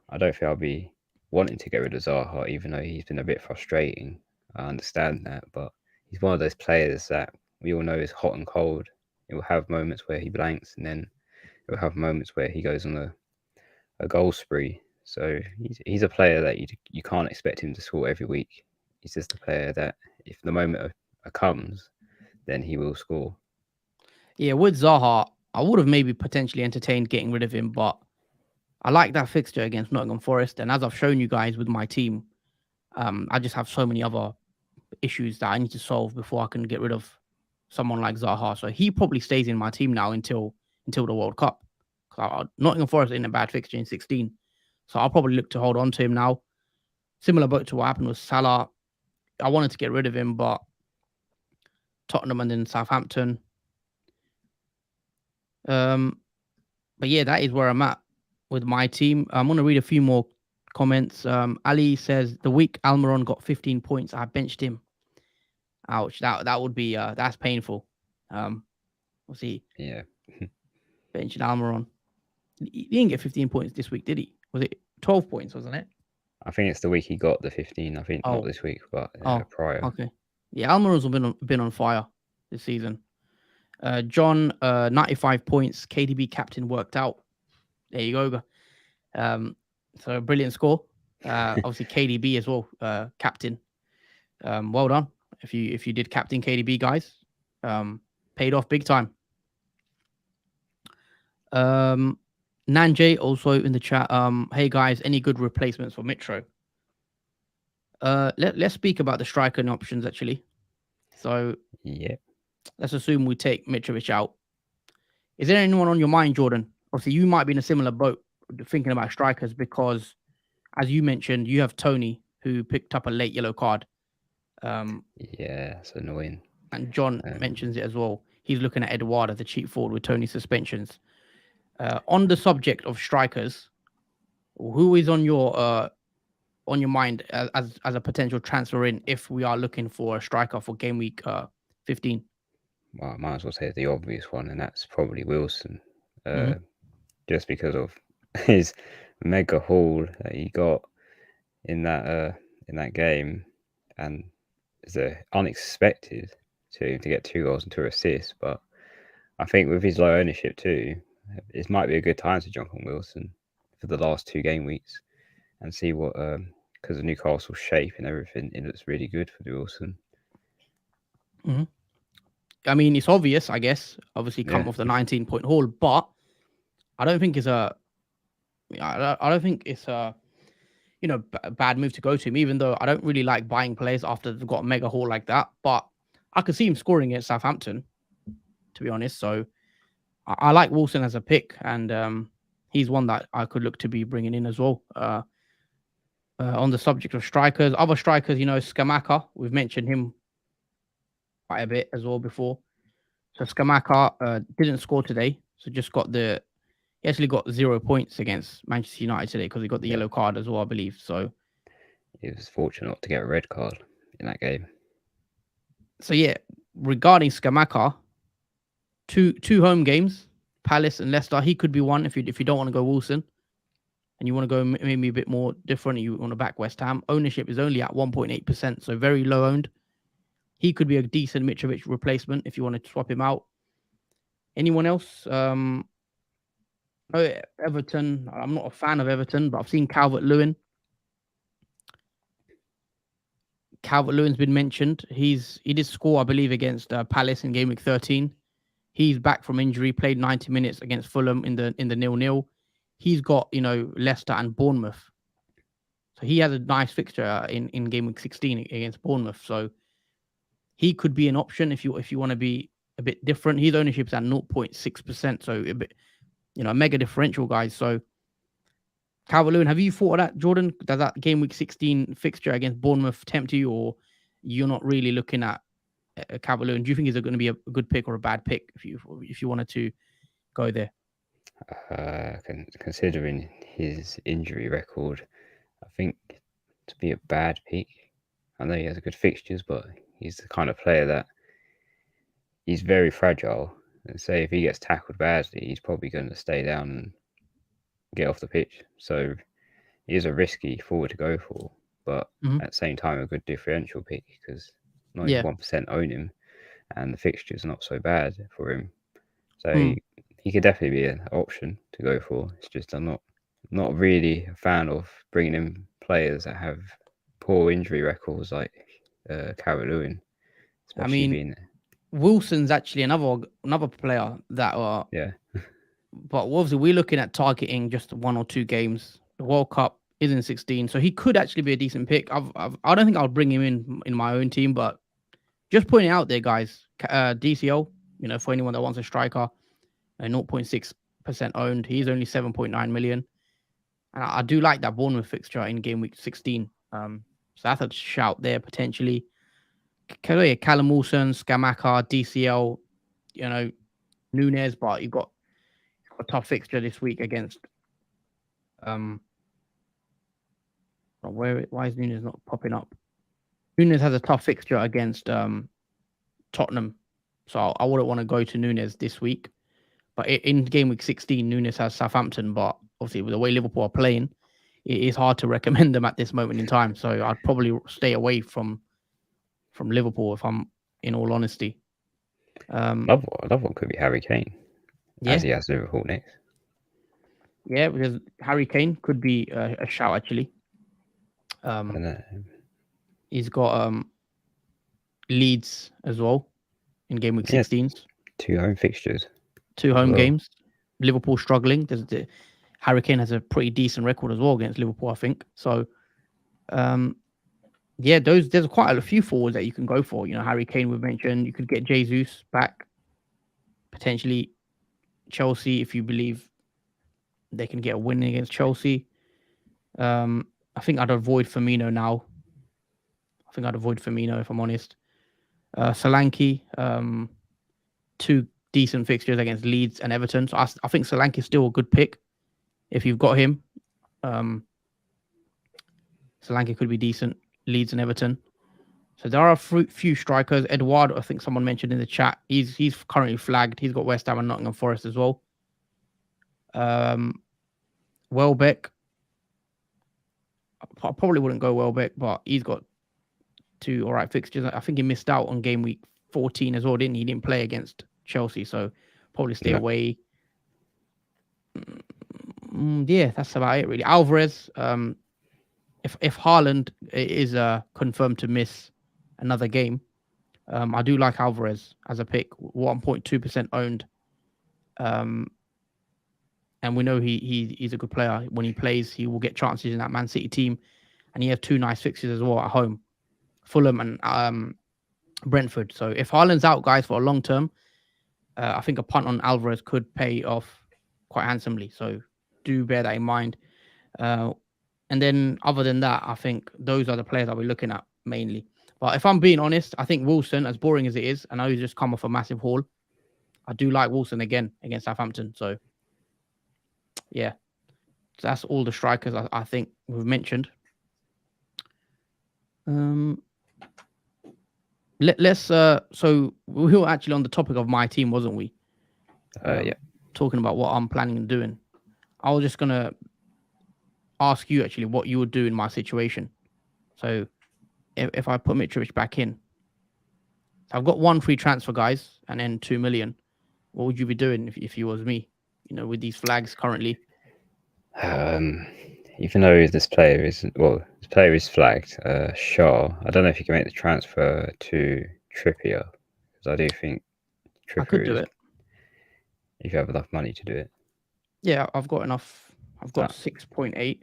I don't think I'll be wanting to get rid of Zaha, even though he's been a bit frustrating. I understand that, but he's one of those players that we all know is hot and cold. He will have moments where he blanks, and then he'll have moments where he goes on a goal spree. So he's a player that you can't expect him to score every week. He's just a player that if the moment comes, then he will score. yeah. With Zaha, I would have maybe potentially entertained getting rid of him, but I like that fixture against Nottingham Forest, and as I've shown you guys with my team, I just have so many other issues that I need to solve before I can get rid of someone like Zaha. So he probably stays in my team now until the World Cup. Nottingham Forest in a bad fixture in 16, so I'll probably look to hold on to him now. Similar boat to what happened with Salah. I wanted to get rid of him, but Tottenham and then Southampton. But yeah, that is where I'm at with my team. I'm gonna read a few more comments. Ali says the week Almiron got 15 points, I benched him. Ouch. That would be that's painful. We'll see. Yeah. Benching Almiron. He didn't get 15 points this week, did he? Was it 12 points, wasn't it? I think it's the week he got the 15. I think not Oh, this week, but oh, prior. okay. Yeah, Almiron's been on fire this season. John, 95 points. KDB captain worked out. There you go. So a brilliant score. Obviously KDB as well, captain. Well done. If you did captain KDB, guys, paid off big time. Nanjay also in the chat. Hey guys, any good replacements for Mitro? Let's speak about the striker and options actually. So yeah, let's assume we take Mitrovic out. Is there anyone on your mind, Jordan? Obviously, you might be in a similar boat thinking about strikers because, as you mentioned, you have Tony who picked up a late yellow card. Yeah, it's annoying. And John mentions it as well. He's looking at Eduardo, the cheap forward with Tony suspensions. On the subject of strikers, Who is on your mind as a potential transfer in if we are looking for a striker for game week 15? Well, I might as well say the obvious one, and that's probably Wilson, Hmm. just because of his mega haul that he got in that game, and it's unexpected to get 2 goals and 2 assists. But I think with his low ownership too, it might be a good time to jump on Wilson for the last 2 game weeks and see what because of Newcastle's shape and everything, it looks really good for Wilson. Hmm. I mean, it's obvious, I guess. Obviously, Yeah, come off the 19-point haul, but I don't think it's a. I don't think it's a bad move to go to him. Even though I don't really like buying players after they've got a mega haul like that, but I could see him scoring against Southampton, to be honest. So I like Wilson as a pick, and he's one that I could look to be bringing in as well. On the subject of strikers, other strikers, Skamaka, we've mentioned him quite a bit as well before. So Skamaka didn't score today, so just got he actually got 0 points against Manchester United today because he got the yeah. yellow card as well, I believe. So He was fortunate not to get a red card in that game. yeah, regarding Skamaka, two home games, Palace and Leicester. He could be one if you don't want to go Wilson and you want to go maybe a bit more different. You want to back West Ham. Ownership is only at 1.8%, so very low owned. He could be a decent Mitrovic replacement if you want to swap him out. Anyone else? Everton. I'm not a fan of Everton, but I've seen Calvert-Lewin. Calvert-Lewin's been mentioned. He did score, I believe, against Palace in game week 13. He's back from injury, played 90 minutes against Fulham in the 0-0. He's got Leicester and Bournemouth, so he has a nice fixture in game week 16 against Bournemouth. So he could be an option if you want to be a bit different. His ownership's at 0.6%, so a bit mega differential, guys. So Calvert-Lewin, have you thought of that, Jordan? Does that game week 16 fixture against Bournemouth tempt you, or you're not really looking at Calvert-Lewin? Do you think he's going to be a good pick or a bad pick if you wanted to go there? Considering his injury record, I think to be a bad pick. I know he has good fixtures, but he's the kind of player that he's very fragile. And say if he gets tackled badly, he's probably going to stay down and get off the pitch. So he is a risky forward to go for, but Mm-hmm. at the same time, a good differential pick because not even Yeah. 1% own him, and the fixtures are not so bad for him. So Mm. he could definitely be an option to go for. It's just I'm not really a fan of bringing in players that have poor injury records like Calvert-Lewin, I especially mean, being Wilson's actually another player that yeah. but obviously we're looking at targeting just 1 or 2 games. The World Cup is in 16, so he could actually be a decent pick. I don't think I'll bring him in my own team, but just pointing out there, guys. DCL, for anyone that wants a striker, 0.6% owned. He's only 7.9 million, and I do like that Bournemouth fixture in game week 16. So that's a shout there potentially. Callum Wilson, Skamaka, DCL, Nunes, but you've got a tough fixture this week against why is Nunes not popping up? Nunes has a tough fixture against Tottenham, so I wouldn't want to go to Nunes this week. But in game week 16, Nunes has Southampton, but obviously with the way Liverpool are playing, it is hard to recommend them at this moment in time. So I'd probably stay away from Liverpool if I'm in all honesty. Another one could be Harry Kane, as Yeah, he has Liverpool next. yeah, because Harry Kane could be a shout actually. And He's got Leeds as well in game week yeah, 16s. 2 home fixtures Two as home well. games. Liverpool struggling. Harry Kane has a pretty decent record as well against Liverpool, I think. So, yeah, there's quite a few forwards that you can go for. Harry Kane we've mentioned. You could get Jesus back, potentially Chelsea if you believe they can get a win against Chelsea. I think I'd avoid Firmino now. I think I'd avoid Firmino if I'm honest. Solanke, 2 decent fixtures against Leeds and Everton. So I think Solanke is still a good pick if you've got him. Um, Solanke could be decent. Leeds and Everton. So there are a few strikers. Eduardo, I think someone mentioned in the chat. He's currently flagged. He's got West Ham and Nottingham Forest as well. Welbeck. I probably wouldn't go Welbeck, but he's got 2 all right fixtures. I think he missed out on game week 14 as well, didn't he? He didn't play against Chelsea, so probably stay away. Yeah, that's about it really. Alvarez, if Haaland is confirmed to miss another game, I do like Alvarez as a pick. 1.2% owned, and we know he's a good player. When he plays, he will get chances in that Man City team, and he has 2 nice fixtures as well at home, Fulham and Brentford. So if Haaland's out, guys, for a long term, I think a punt on Alvarez could pay off quite handsomely. So do bear that in mind. And then other than that, I think those are the players I'll be looking at mainly. But if I'm being honest, I think Wilson, as boring as it is, I know he's just come off a massive haul. I do like Wilson again against Southampton. So yeah, that's all the strikers I think we've mentioned. Let's so we were actually on the topic of my team, wasn't we? Yeah. Talking about what I'm planning on doing. I was just gonna ask you actually what you would do in my situation. So if I put Mitrovic back in, I've got 1 free transfer, guys, and then 2 million. What would you be doing if you was me? You know, with these flags currently. Even though this player is flagged, Shaw. I don't know if you can make the transfer to Trippier, because I do think Trippier I could do it if you have enough money to do it. Yeah, I've got enough. I've got 6.8.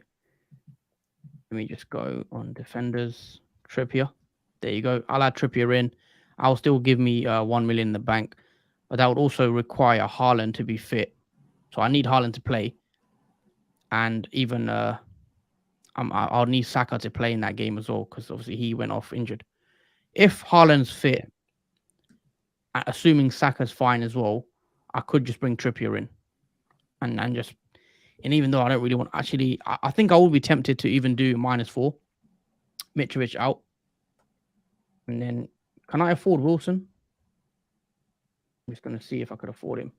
Let me just go on defenders. Trippier. There you go. I'll add Trippier in. I'll still give me 1 million in the bank, but that would also require Haaland to be fit. So I need Haaland to play, and even I'll need Saka to play in that game as well, because obviously he went off injured. If Haaland's fit, assuming Saka's fine as well, I could just bring Trippier in, and even though I don't really want, actually, I think I would be tempted to even do -4, Mitrovic out, and then can I afford Wilson? I'm just going to see if I could afford him.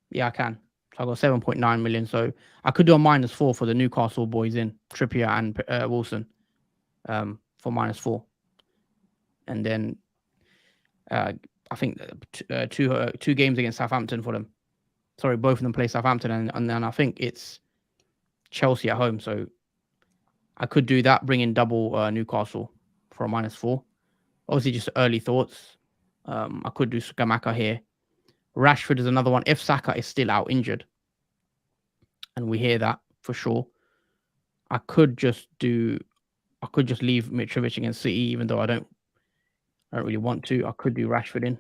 Yeah, I can. So I got 7.9 million. So I could do a -4 for the Newcastle boys in Trippier and Wilson, for -4, and then I think 2 games against Southampton for them. Sorry, both of them play Southampton, and then I think it's Chelsea at home. So I could do that, bring in double Newcastle for a -4. Obviously, just early thoughts. I could do Skamaka here. Rashford is another one. If Saka is still out injured, and we hear that for sure, I could just leave Mitrovic against City, even though I don't really want to. I could do Rashford in.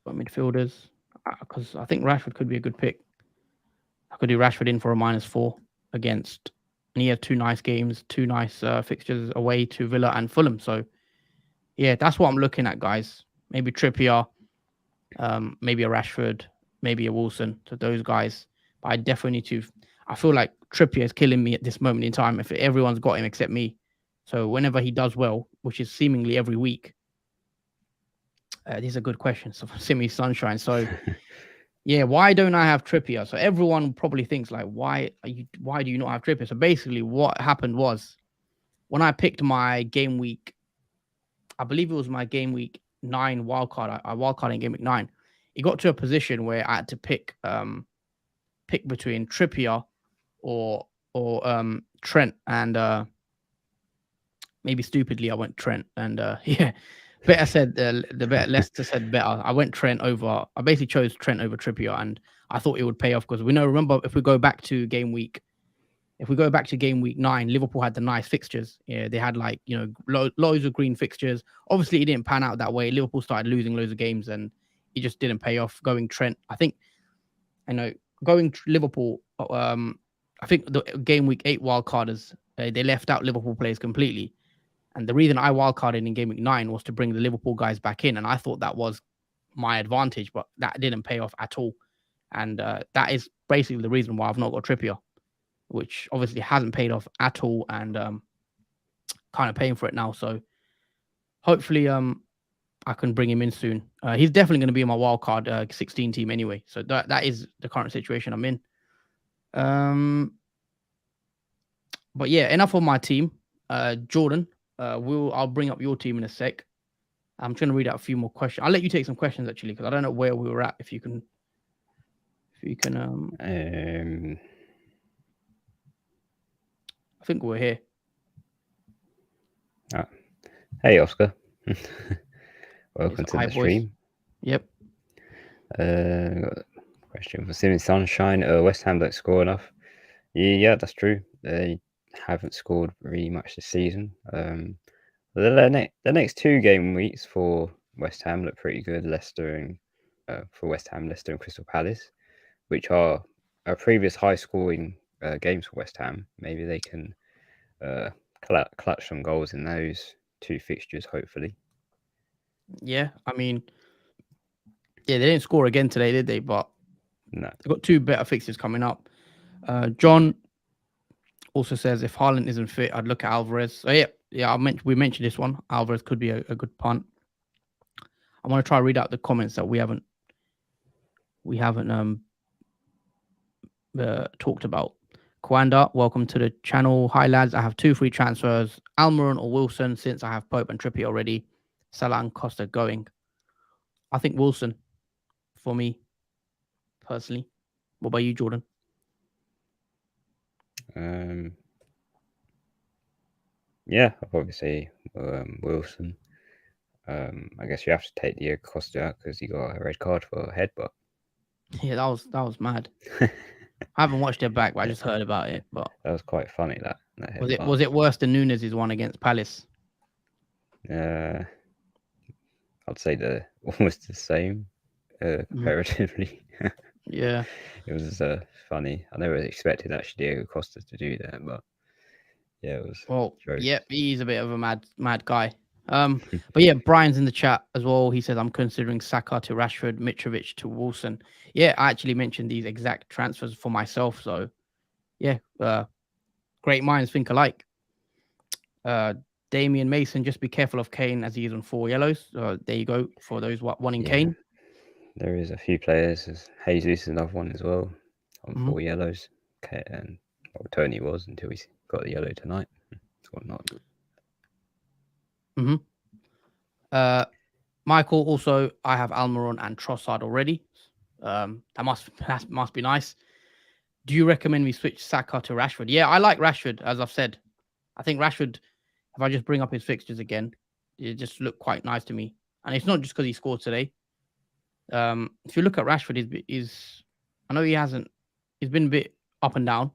Got midfielders, because I think Rashford could be a good pick. I could do Rashford in for a -4 against, and he has 2 nice games, 2 nice fixtures away to Villa and Fulham. So yeah, that's what I'm looking at, guys. Maybe Trippier, maybe a Rashford, maybe a Wilson. So those guys. But I definitely need to. I feel like Trippier is killing me at this moment in time. If everyone's got him except me, so whenever he does well, which is seemingly every week, these are good questions. So Simi Sunshine. So yeah, why don't I have Trippier? So everyone probably thinks like, why do you not have Trippier? So basically, what happened was when I picked my game week, I believe it was my game week 9 wildcard. I wildcarded in game week 9. It got to a position where I had to pick between Trippier or Trent, and maybe stupidly I went Trent, and yeah, better said the better. Leicester said better. I went Trent over. I basically chose Trent over Trippier, and I thought it would pay off because we know. Remember, if we go back to game week 9, Liverpool had the nice fixtures. Yeah, they had like loads of green fixtures. Obviously, it didn't pan out that way. Liverpool started losing loads of games, and it just didn't pay off. Going Trent, I think, going Liverpool. I think the game week 8 wildcarders they left out Liverpool players completely. And the reason I wildcarded in game week 9 was to bring the Liverpool guys back in. And I thought that was my advantage, but that didn't pay off at all. and that is basically the reason why I've not got Trippier, which obviously hasn't paid off at all, and kind of paying for it now. So hopefully, I can bring him in soon. He's definitely going to be in my wildcard 16 team anyway. So that is the current situation I'm in. But yeah, enough of my team. Jordan, I'll bring up your team in a sec. I'm trying to read out a few more questions. I'll let you take some questions actually, because I don't know where we were at. If you can, I think we're here. Hey, Oscar. Welcome to Hi, the boys. stream. Yep. Got a question for Sim Sunshine. West Ham don't score enough. Yeah, that's true. They haven't scored really much this season. The next 2 game weeks for West Ham look pretty good. Leicester and Crystal Palace, which are previous high-scoring games for West Ham. Maybe they can clutch some goals in those 2 fixtures, hopefully. Yeah, I mean, yeah, they didn't score again today, did they? But no, they've got 2 better fixtures coming up. John also says if Haaland isn't fit, I'd look at Alvarez. So yeah, we mentioned this one. Alvarez could be a good punt. I want to try to read out the comments that we haven't talked about. Kwanda, welcome to the channel. Hi lads, I have 2 free transfers: Almiron or Wilson, since I have Pope and Trippier already. Salah and Costa going. I think Wilson for me personally. What about you, Jordan? Yeah, I'll probably say Wilson. I guess you have to take Diego Costa out because he got a red card for a headbutt. Yeah, that was mad. I haven't watched it back, but I just heard about it. But that was quite funny. That was it worse than Nunes' one against Palace? I'd say almost the same comparatively. Yeah, it was funny. I never expected actually Diego Costa to do that, but yeah, it was. well, yeah, he's a bit of a mad guy. But yeah, Brian's in the chat as well. He says I'm considering Saka to Rashford, Mitrovic to Wilson. Yeah, I actually mentioned these exact transfers for myself. So yeah, great minds think alike. Damian Mason, just be careful of Kane as he is on 4 yellows. There you go for those one in Kane. There is a few players. Jesus is another one as well on 4 yellows. Okay, and Tony was until he got the yellow tonight. It's whatnot. Michael, also, I have Almiron and Trossard already. That must be nice. Do you recommend we switch Saka to Rashford? Yeah, I like Rashford, as I've said. I think Rashford, if I just bring up his fixtures again, it just looked quite nice to me. And it's not just because he scored today. If you look at Rashford, I know he's been a bit up and down.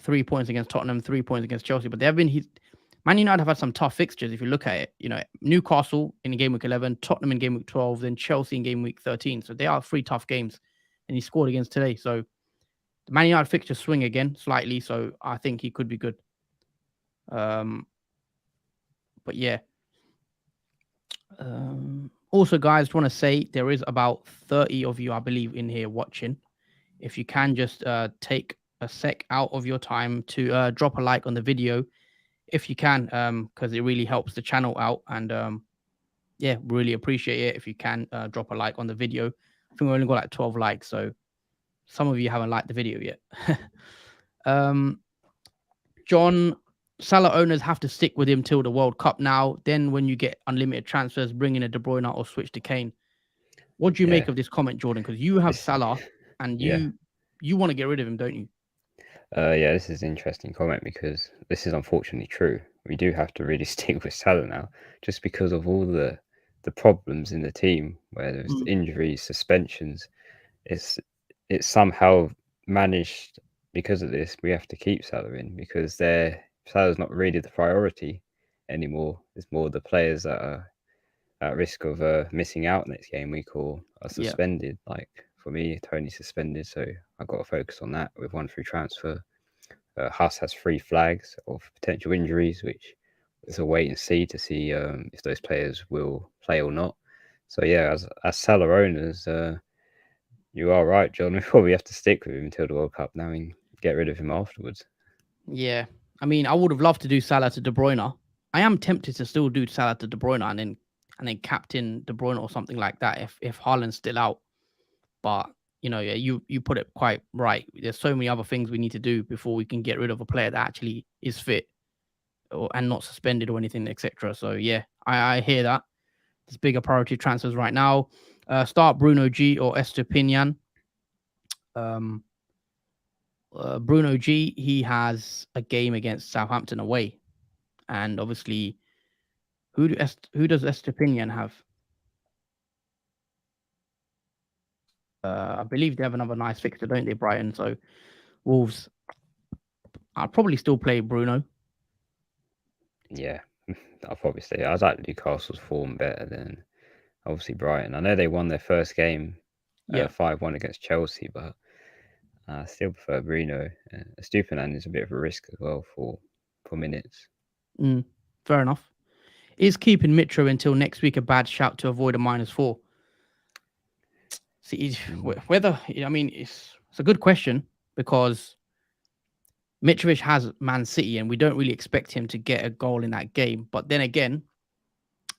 3 points against Tottenham, 3 points against Chelsea, but Man United have had some tough fixtures. If you look at it, Newcastle in game week 11, Tottenham in game week 12, then Chelsea in game week 13. So they are 3 tough games, and he scored against today. So the Man United fixtures swing again slightly. So I think he could be good. But yeah. Also, guys, want to say there is about 30 of you, I believe, in here watching. If you can just take a sec out of your time to drop a like on the video, if you can, because it really helps the channel out. And yeah, really appreciate it if you can drop a like on the video. I think we only got like 12 likes, so some of you haven't liked the video yet. John, Salah owners have to stick with him till the World Cup now. Then when you get unlimited transfers, bring in a De Bruyne or switch to Kane. What do you make of this comment, Jordan? Because you have Salah and you want to get rid of him, don't you? Yeah, this is an interesting comment because this is unfortunately true. We do have to really stick with Salah now, just because of all the problems in the team, where there's injuries, suspensions. It's somehow managed because of this. We have to keep Salah in because Salah's not really the priority anymore. It's more the players that are at risk of missing out next game week or are suspended. Like for me, Tony's suspended, so I've got to focus on that with 1 free transfer. Huss has 3 flags of potential injuries, which is a wait and see to see if those players will play or not. So yeah, as Salah owners, You are right, John. We probably have to stick with him until the World Cup now and get rid of him afterwards. Yeah, I mean, I would have loved to do Salah to De Bruyne. I am tempted to still do Salah to De Bruyne and then captain De Bruyne or something like that if Haaland's still out. But yeah, you put it quite right. There's so many other things we need to do before we can get rid of a player that actually is fit and not suspended or anything, etc. So yeah, I hear that. There's bigger priority transfers right now. Start Bruno G or Estepinian. Um, Bruno G, he has a game against Southampton away, and obviously, who does Estepinian have? I believe they have another nice fixture, don't they, Brighton? So Wolves. I'll probably still play Bruno. Yeah, I'll probably say I like Newcastle's form better than obviously Brighton. I know they won their first game Yeah, 5-1 against Chelsea, but I still prefer Bruno. Stupinan is a bit of a risk as well for minutes. fair enough. Is keeping Mitro until next week a bad shout to avoid a -4? See, Mm, whether I mean it's a good question because Mitrovic has Man City and we don't really expect him to get a goal in that game. But then again,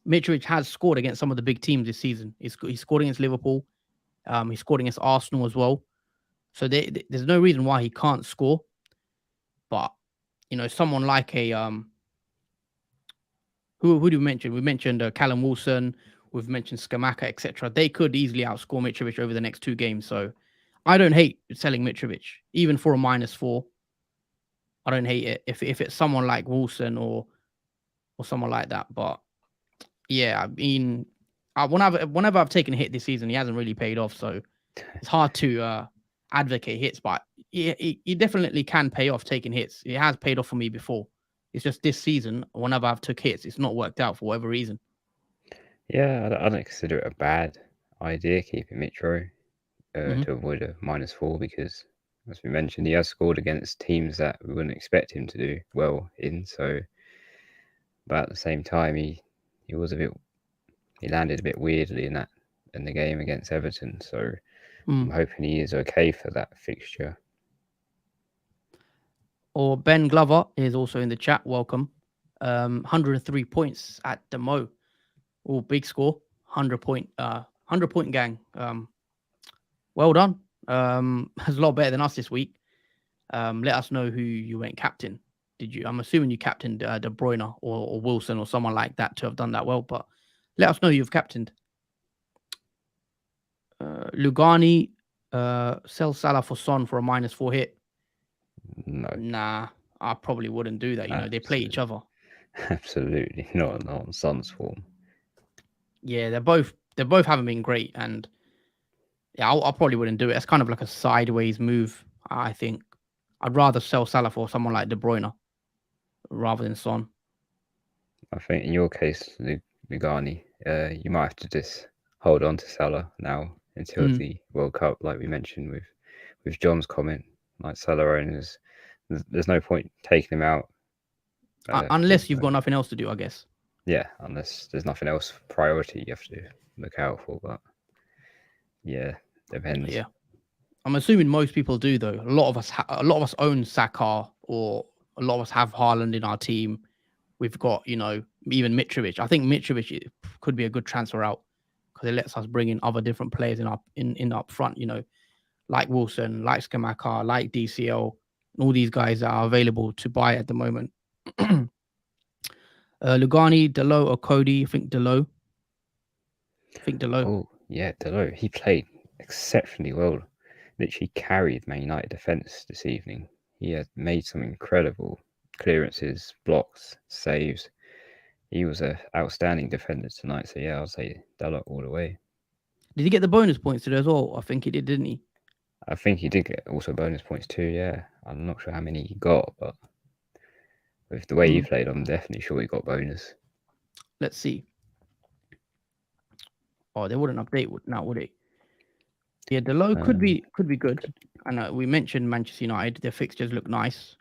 Mitrovic has scored against some of the big teams this season. He scored against Liverpool. He scored against Arsenal as well. So there's no reason why he can't score. But someone like a who do we mention? We mentioned Callum Wilson. We've mentioned Skamaka, etc. They could easily outscore Mitrovic over the next two games. So I don't hate selling Mitrovic, even for a -4. I don't hate it if it's someone like Wilson or someone like that. But yeah, I mean, whenever I've taken a hit this season, he hasn't really paid off. So it's hard to advocate hits, but he definitely can pay off taking hits. It has paid off for me before. It's just this season, whenever I've took hits, it's not worked out for whatever reason. Yeah, I don't consider it a bad idea keeping Mitro Hmm. to avoid a -4 because, as we mentioned, he has scored against teams that we wouldn't expect him to do well in. So, but at the same time, he was a bit he landed a bit weirdly in the game against Everton. So I'm Mm. hoping he is okay for that fixture. Or Ben Glover is also in the chat. Welcome. 103 points at the Mo. Oh, big score. 100 point gang. Well done. That's a lot better than us this week. Let us know who you went captain. Did you? I'm assuming you captained De Bruyne or Wilson or someone like that to have done that well. But let us know you've captained. Lugani, sell Salah for Son for a -4 hit. No, Nah, I probably wouldn't do that. They play each absolutely, other. absolutely not on Son's form. Yeah, they both haven't been great, and yeah, I probably wouldn't do it. It's kind of like a sideways move. I think I'd rather sell Salah for someone like De Bruyne rather than Son. I think in your case, Lugani, you might have to just hold on to Salah now until Mm. the World Cup, like we mentioned with John's comment. Like Salah owners, there's no point taking him out. With Unless you've got nothing else to do, I guess. yeah, unless there's nothing else priority you have to look out for. But yeah, depends. Yeah, I'm assuming most people do though. A lot of us own Saka, or a lot of us have Haaland in our team. We've got even Mitrovic. I think Mitrovic could be a good transfer out because it lets us bring in other different players in up front. Like Wilson, like Skamaka, like DCL, all these guys that are available to buy at the moment. Lugani, Delo, or Cody. I think Delo. Oh yeah, Delo, he played exceptionally well. Literally carried Man United defence this evening. He had made some incredible clearances, blocks, saves. He was an outstanding defender tonight. So yeah, I'll say Delo all the way. Did he get the bonus points today as well? I think he did, didn't he? I think he did get also bonus points too. Yeah, I'm not sure how many he got, but with the way he Mm. played, I'm definitely sure he got bonus. Let's see. Oh, they wouldn't update now, would it? Yeah, Delo could Um, be good. And we mentioned Manchester United. Their fixtures look nice.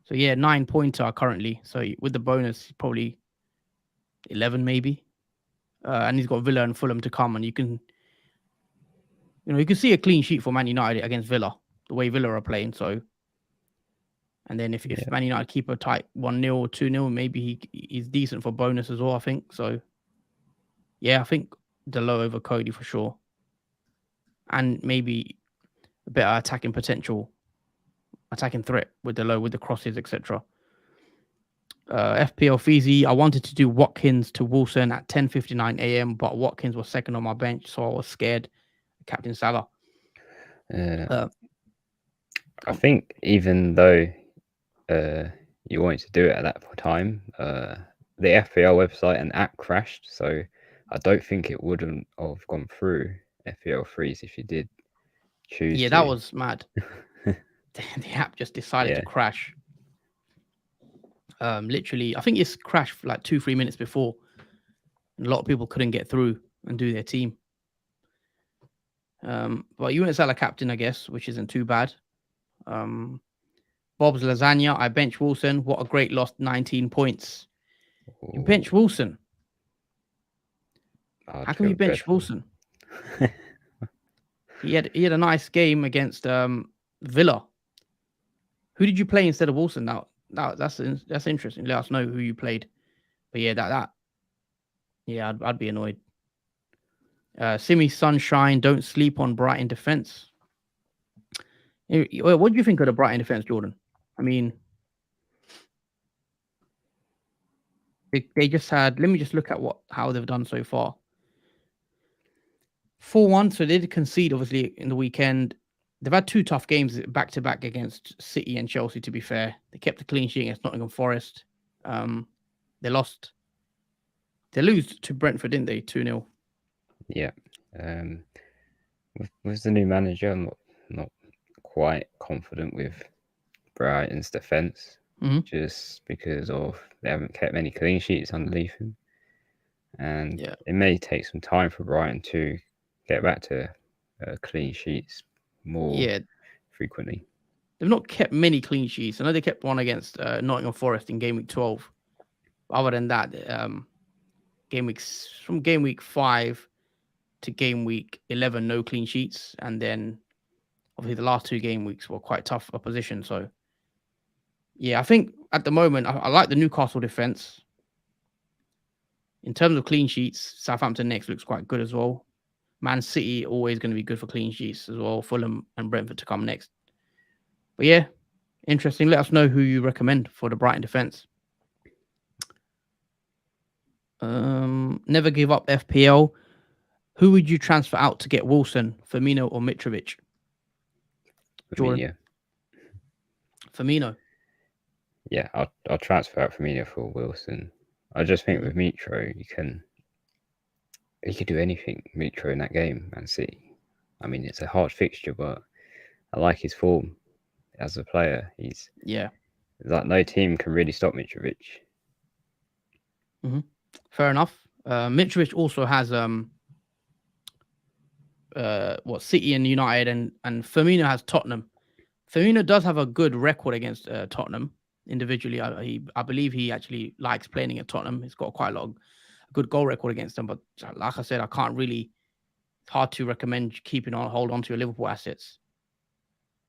So yeah, 9 pointer currently. So with the bonus, probably 11 maybe. And he's got Villa and Fulham to come, and you can You can see a clean sheet for Man United against Villa, the way Villa are playing. So, and then if Yeah. Man United keep a tight 1-0 or 2-0, maybe he's decent for bonus as well, I think. So, yeah, I think Delo over Cody for sure. And maybe a better attacking potential, attacking threat with Delo, with the crosses, etc. FPL Feezy, I wanted to do Watkins to Wilson at 10:59 a.m., but Watkins was second on my bench, so I was scared. Captain Salah. Uh, Uh, I think even though you wanted to do it at that time, the FPL website and app crashed, so I don't think it wouldn't have gone through FPL freeze if you did choose yeah, that to. was mad. The app just decided to Yeah, crash. Literally, I think it's crashed like 2-3 minutes before. And a lot of people couldn't get through and do their team. But you went Salah captain, I guess, which isn't too bad. Bob's Lasagna, I bench Wilson. What a great loss, 19 points. You bench Ooh, Wilson. I'd How come you feel bench dreadful. Wilson? He had a nice game against Villa. Who did you play instead of Wilson? Now that's interesting. Let us know who you played. But yeah, I'd be annoyed. Simi Sunshine, don't sleep on Brighton defense. What do you think of the Brighton defense, Jordan? I mean, they just had. Let me just look at how they've done so far. 4-1, so they did concede obviously in the weekend. They've had two tough games back to back against City and Chelsea. To be fair, they kept the clean sheet against Nottingham Forest. They lost. They lose to Brentford, didn't they? 2-0. Yeah. Um, with the new manager, I'm not quite confident with Brighton's defence, Mm-hmm. just because of they haven't kept many clean sheets underneath him, and Yeah, it may take some time for Brighton to get back to clean sheets more yeah. frequently. They've not kept many clean sheets. I know they kept one against Nottingham Forest in game week 12. Other than that, from game week 5 to game week 11, no clean sheets, and then obviously the last two game weeks were quite tough opposition. So yeah, I think at the moment I like the Newcastle defense. In terms of clean sheets, Southampton next looks quite good as well. Man City always going to be good for clean sheets as well. Fulham and Brentford to come next. But yeah, interesting. Let us know who you recommend for the Brighton defense. Never give up FPL. Who would you transfer out to get Wilson, Firmino, or Mitrovic? Jordan, Firmino, Firmino. yeah, I'll transfer out Firmino for Wilson. I just think Mm, with Mitro, he could do anything. Mitro in that game, Man City. I mean, it's a hard fixture, but I like his form as a player. He's yeah. like no team can really stop Mitrovic. Hmm. Fair enough. Mitrovic also has City and United, and Firmino has Tottenham. Firmino does have a good record against Tottenham individually. I believe he actually likes playing at Tottenham. He's got quite a lot of good goal record against them. But like I said, I can't really. It's hard to recommend keeping hold on to your Liverpool assets.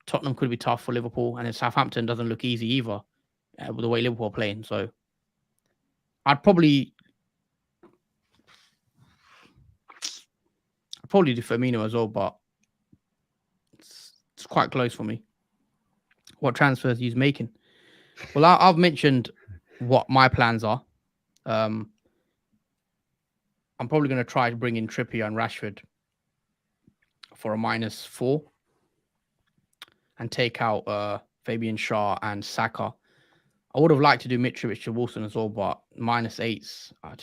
Tottenham could be tough for Liverpool, and then Southampton doesn't look easy either with the way Liverpool are playing. So I'd probably do Firmino as well, but it's quite close for me. What transfers he's making? Well, I've mentioned what my plans are. Um, I'm probably going to try to bring in Trippier and Rashford for a -4 and take out Fabian Schär and Saka. I would have liked to do Mitrovic to Wilson as well, but -8s, I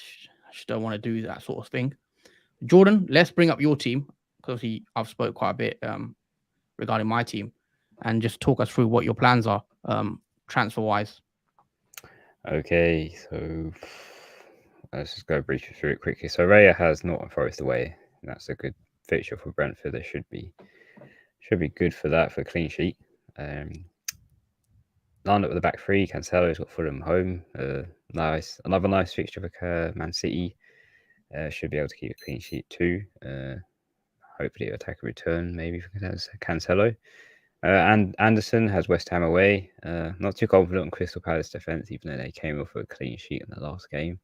just don't want to do that sort of thing. Jordan, let's bring up your team because I've spoke quite a bit regarding my team, and just talk us through what your plans are transfer wise. Okay, so let's just go briefly through it quickly. So Raya has Norton Forest away. And that's a good fixture for Brentford. They should be good for that for clean sheet. Lined up with the back three. Cancelo's got Fulham home. Another nice fixture for Man City. Should be able to keep a clean sheet too. hopefully attack a return, maybe for Cancelo. And Anderson has West Ham away. Not too confident on Crystal Palace defence, even though they came off a clean sheet in the last game.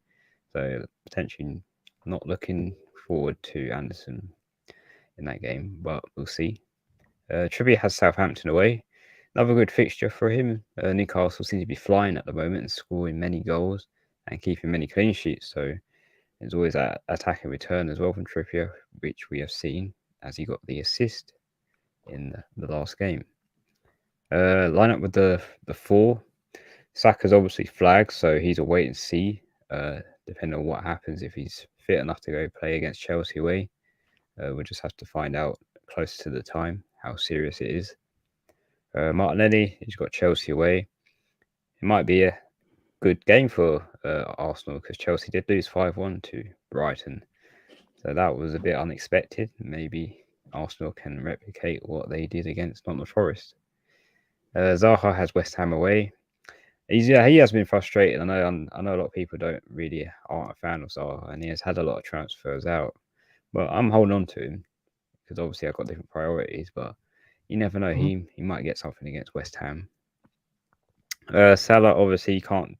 So potentially not looking forward to Anderson in that game, but we'll see. Trippier has Southampton away. Another good fixture for him. Newcastle seem to be flying at the moment and scoring many goals and keeping many clean sheets. So there's always that attacking return as well from Trippier, which we have seen as he got the assist in the last game. Line up with the four. Saka's obviously flagged, so he's a wait and see. Depending on what happens, if he's fit enough to go play against Chelsea away, we'll just have to find out closer to the time how serious it is. Martinelli, he's got Chelsea away. It might be a good game for Arsenal because Chelsea did lose 5-1 to Brighton. So that was a bit unexpected. Maybe Arsenal can replicate what they did against Nottingham Forest. Zaha has West Ham away. He has been frustrated. I know a lot of people aren't a fan of Zaha, and he has had a lot of transfers out. But I'm holding on to him because obviously I've got different priorities. But you never know. Mhm. He might get something against West Ham. Salah, obviously, you can't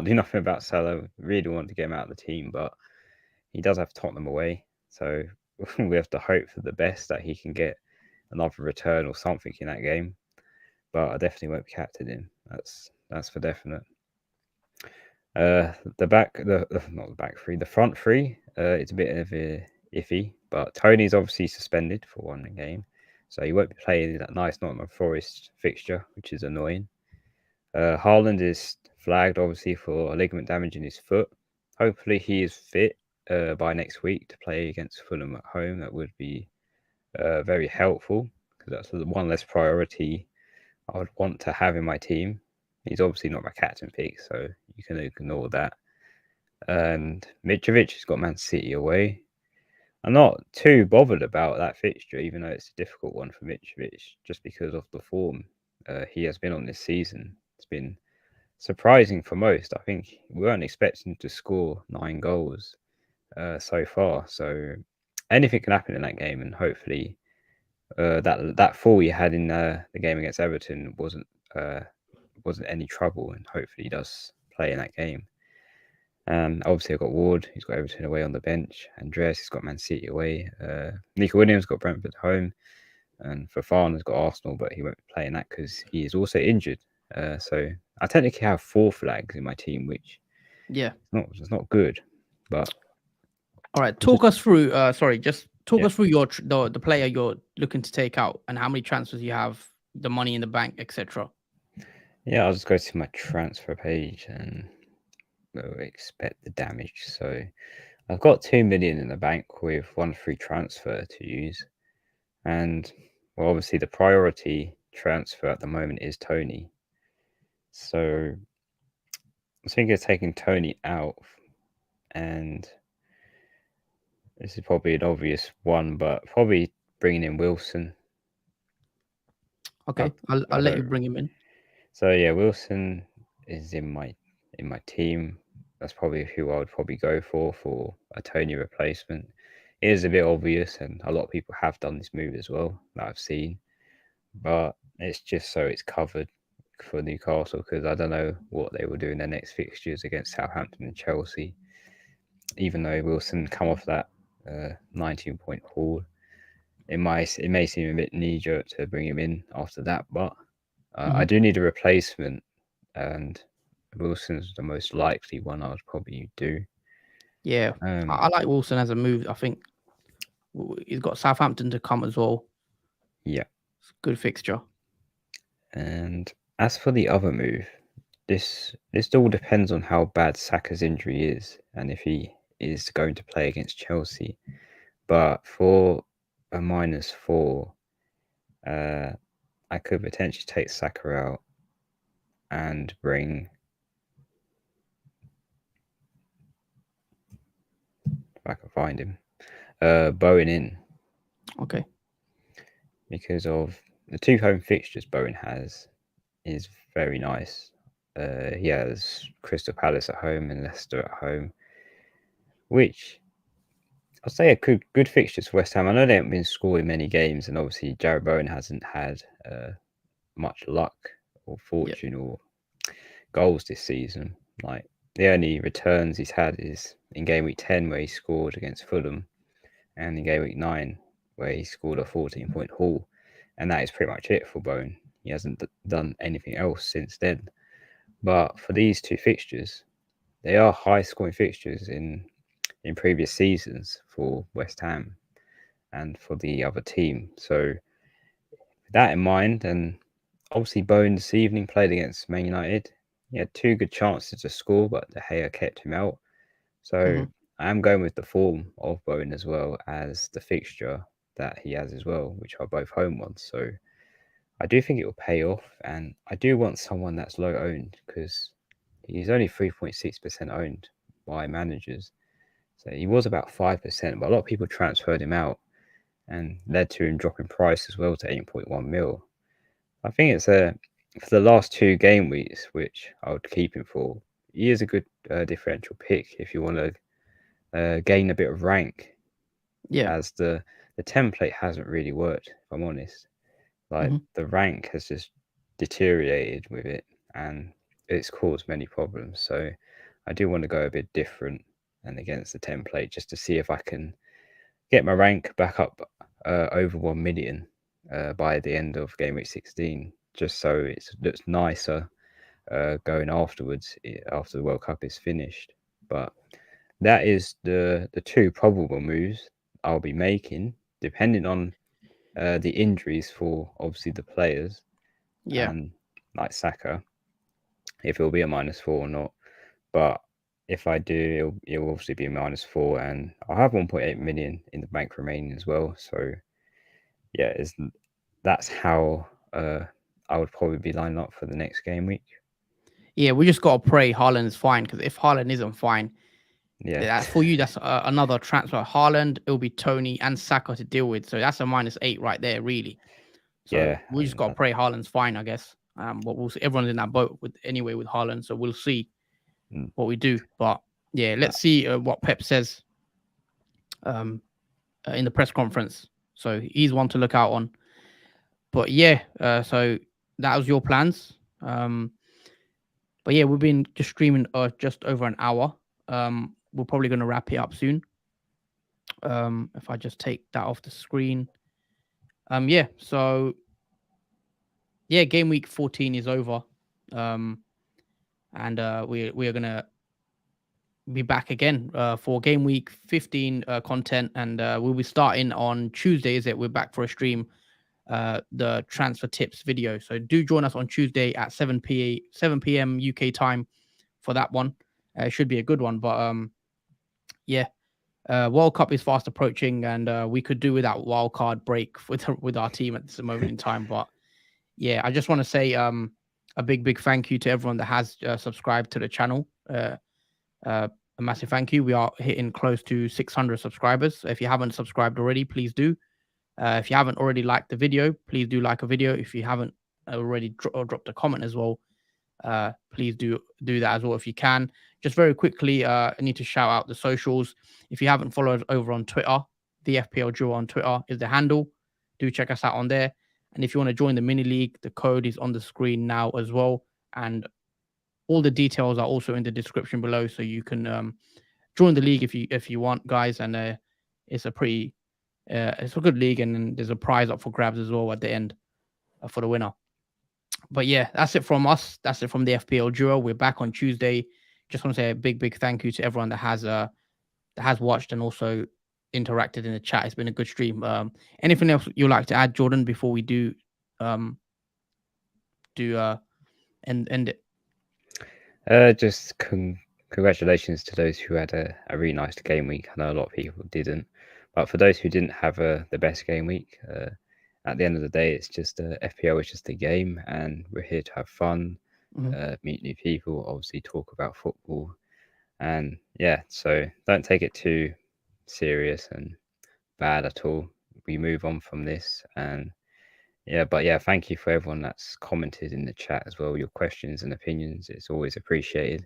do nothing about Salah. Really wanted to get him out of the team, but he does have Tottenham away, so we have to hope for the best that he can get another return or something in that game. But I definitely won't be captaining him. That's for definite. Not the back three, the front three. It's a bit of a iffy, but Tony's obviously suspended for one game, so he won't be playing that nice Nottingham Forest fixture, which is annoying. Haaland is flagged obviously for ligament damage in his foot. Hopefully he is fit by next week to play against Fulham at home. That would be very helpful because that's the one less priority I would want to have in my team. He's obviously not my captain pick, so you can ignore that. And Mitrovic has got Man City away. I'm not too bothered about that fixture, even though it's a difficult one for Mitrovic, just because of the form he has been on this season. It's been surprising for most. I think we weren't expecting to score 9 goals so far. So anything can happen in that game, and hopefully that fall he had in the game against Everton wasn't any trouble, and hopefully he does play in that game. Obviously, I've got Ward. He's got Everton away on the bench. Andreas has got Man City away. Nico Williams got Brentford home. And Fofana's got Arsenal, but he won't be playing that because he is also injured. So I technically have 4 flags in my team, which it's not good. But all right, talk us through. Just talk Yeah. us through the player you're looking to take out and how many transfers you have, the money in the bank, etc. yeah, I'll just go to my transfer page and we'll expect the damage. So I've got 2 million in the bank with 1 free transfer to use. And well, obviously the priority transfer at the moment is Tony. So I was thinking of taking Tony out, and this is probably an obvious one, but probably bringing in Wilson. Okay, I'll let you bring him in. So yeah, Wilson is in my team. That's probably who I would probably go for a Tony replacement. It is a bit obvious, and a lot of people have done this move as well that I've seen. But it's just so it's covered for Newcastle because I don't know what they will do in their next fixtures against Southampton and Chelsea. Even though Wilson come off that 19-point haul, it may seem a bit knee jerk to bring him in after that, but I do need a replacement, and Wilson's the most likely one I would probably do. Yeah, I like Wilson as a move. I think he's got Southampton to come as well. Yeah. It's a good fixture. And as for the other move, this all depends on how bad Saka's injury is and if he is going to play against Chelsea. But for a -4, I could potentially take Saka out and bring, if I can find him, Bowen in. Okay. Because of the 2 home fixtures Bowen has is very nice. He has Crystal Palace at home and Leicester at home, which I'd say a good fixtures for West Ham. I know they haven't been scoring many games, and obviously Jared Bowen hasn't had much luck or Yeah. fortune or goals this season. Like the only returns he's had is in game week 10 where he scored against Fulham, and in game week 9 where he scored a 14-point haul, and that is pretty much it for Bowen. He hasn't done anything else since then. But for these two fixtures, they are high scoring fixtures in previous seasons for West Ham and for the other team. So with that in mind, and obviously Bowen this evening played against Man United. He had two good chances to score, but De Gea kept him out. So Hmm. I am going with the form of Bowen as well as the fixture that he has as well, which are both home ones. So I do think it will pay off, and I do want someone that's low owned because he's only 3.6% owned by managers. So he was about 5%, but a lot of people transferred him out and led to him dropping price as well to 8.1 mil. I think it's for the last two game weeks, which I would keep him for. He is a good differential pick if you want to gain a bit of rank, Yeah. as the template hasn't really worked. If I'm honest, like Hmm. the rank has just deteriorated with it, and it's caused many problems. So I do want to go a bit different and against the template just to see if I can get my rank back up over 1 million by the end of game week 16, just so it looks nicer going afterwards after the World Cup is finished. But that is the two probable moves I'll be making, depending on the injuries for obviously the players Yeah. and like Saka, if it'll be a -4 or not. But if I do, it'll obviously be a -4, and I'll have 1.8 million in the bank remaining as well. So yeah, that's how I would probably be lining up for the next game week. Yeah. We just got to pray Haaland is fine, because if Haaland isn't fine, Yeah, that for you, that's another transfer. Haaland, it'll be Tony and Saka to deal with. So that's a -8 right there, really. So yeah, we just and got to pray Haaland's fine, I guess. But we'll see. Everyone's in that boat with anyway with Haaland, so we'll see mm, what we do. But yeah, uh, let's see what Pep says um, in the press conference. So he's one to look out on. But yeah, so that was your plans. But yeah, we've been just streaming just over an hour. We're probably going to wrap it up soon. If I just take that off the screen. Yeah. So yeah, game week 14 is over. Um, and we are gonna be back again for game week 15 content, and we'll be starting on Tuesday. Is it? We're back for a stream, the transfer tips video. So do join us on Tuesday at 7 p.m. UK time for that one. It should be a good one, but yeah. World Cup is fast approaching, and we could do without wild card break with our team at this moment in time. But yeah, I just want to say a big thank you to everyone that has subscribed to the channel. Uh, a massive thank you. We are hitting close to 600 subscribers. So if you haven't subscribed already, please do. If you haven't already liked the video, please do like a video. If you haven't already dropped a comment as well, please do that as well if you can. Just very quickly, I need to shout out the socials. If you haven't followed over on Twitter, the FPL Duo on Twitter is the handle. Do check us out on there. And if you want to join the mini league, the code is on the screen now as well. And all the details are also in the description below, so you can join the league if you want, guys. And it's a pretty it's a good league, and then there's a prize up for grabs as well at the end for the winner. But yeah, that's it from us. That's it from the FPL Duo. We're back on Tuesday. Just want to say a big thank you to everyone that has watched and also interacted in the chat. It's been a good stream. Anything else you'd like to add, Jordan, before we um do end it? just congratulations to those who had a really nice game week. I know a lot of people didn't, but for those who didn't have the best game week, at the end of the day, it's just FPL is just a game, and we're here to have fun, Mhm. meet new people, obviously talk about football, and yeah. So don't take it too serious and bad at all. We move on from this, and yeah, but yeah, thank you for everyone that's commented in the chat as well. Your questions and opinions, it's always appreciated.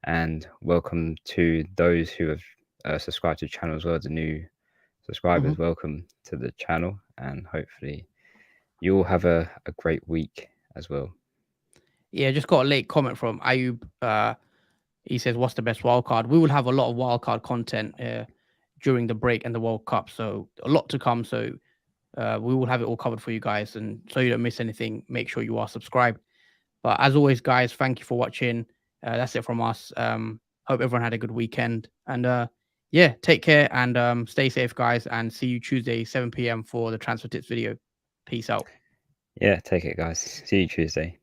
And welcome to those who have subscribed to the channel as well, the new subscribers, welcome to the channel, and hopefully you all have a great week as well. Yeah, just got a late comment from Ayub. He says, "What's the best wildcard?" We will have a lot of wildcard content during the break and the World Cup, so a lot to come. So we will have it all covered for you guys, and so you don't miss anything, make sure you are subscribed. But as always, guys, thank you for watching. That's it from us. Hope everyone had a good weekend, and yeah, take care and stay safe, guys, and see you Tuesday 7 p.m. for the transfer tips video. Peace out. Yeah, take it, guys. See you Tuesday.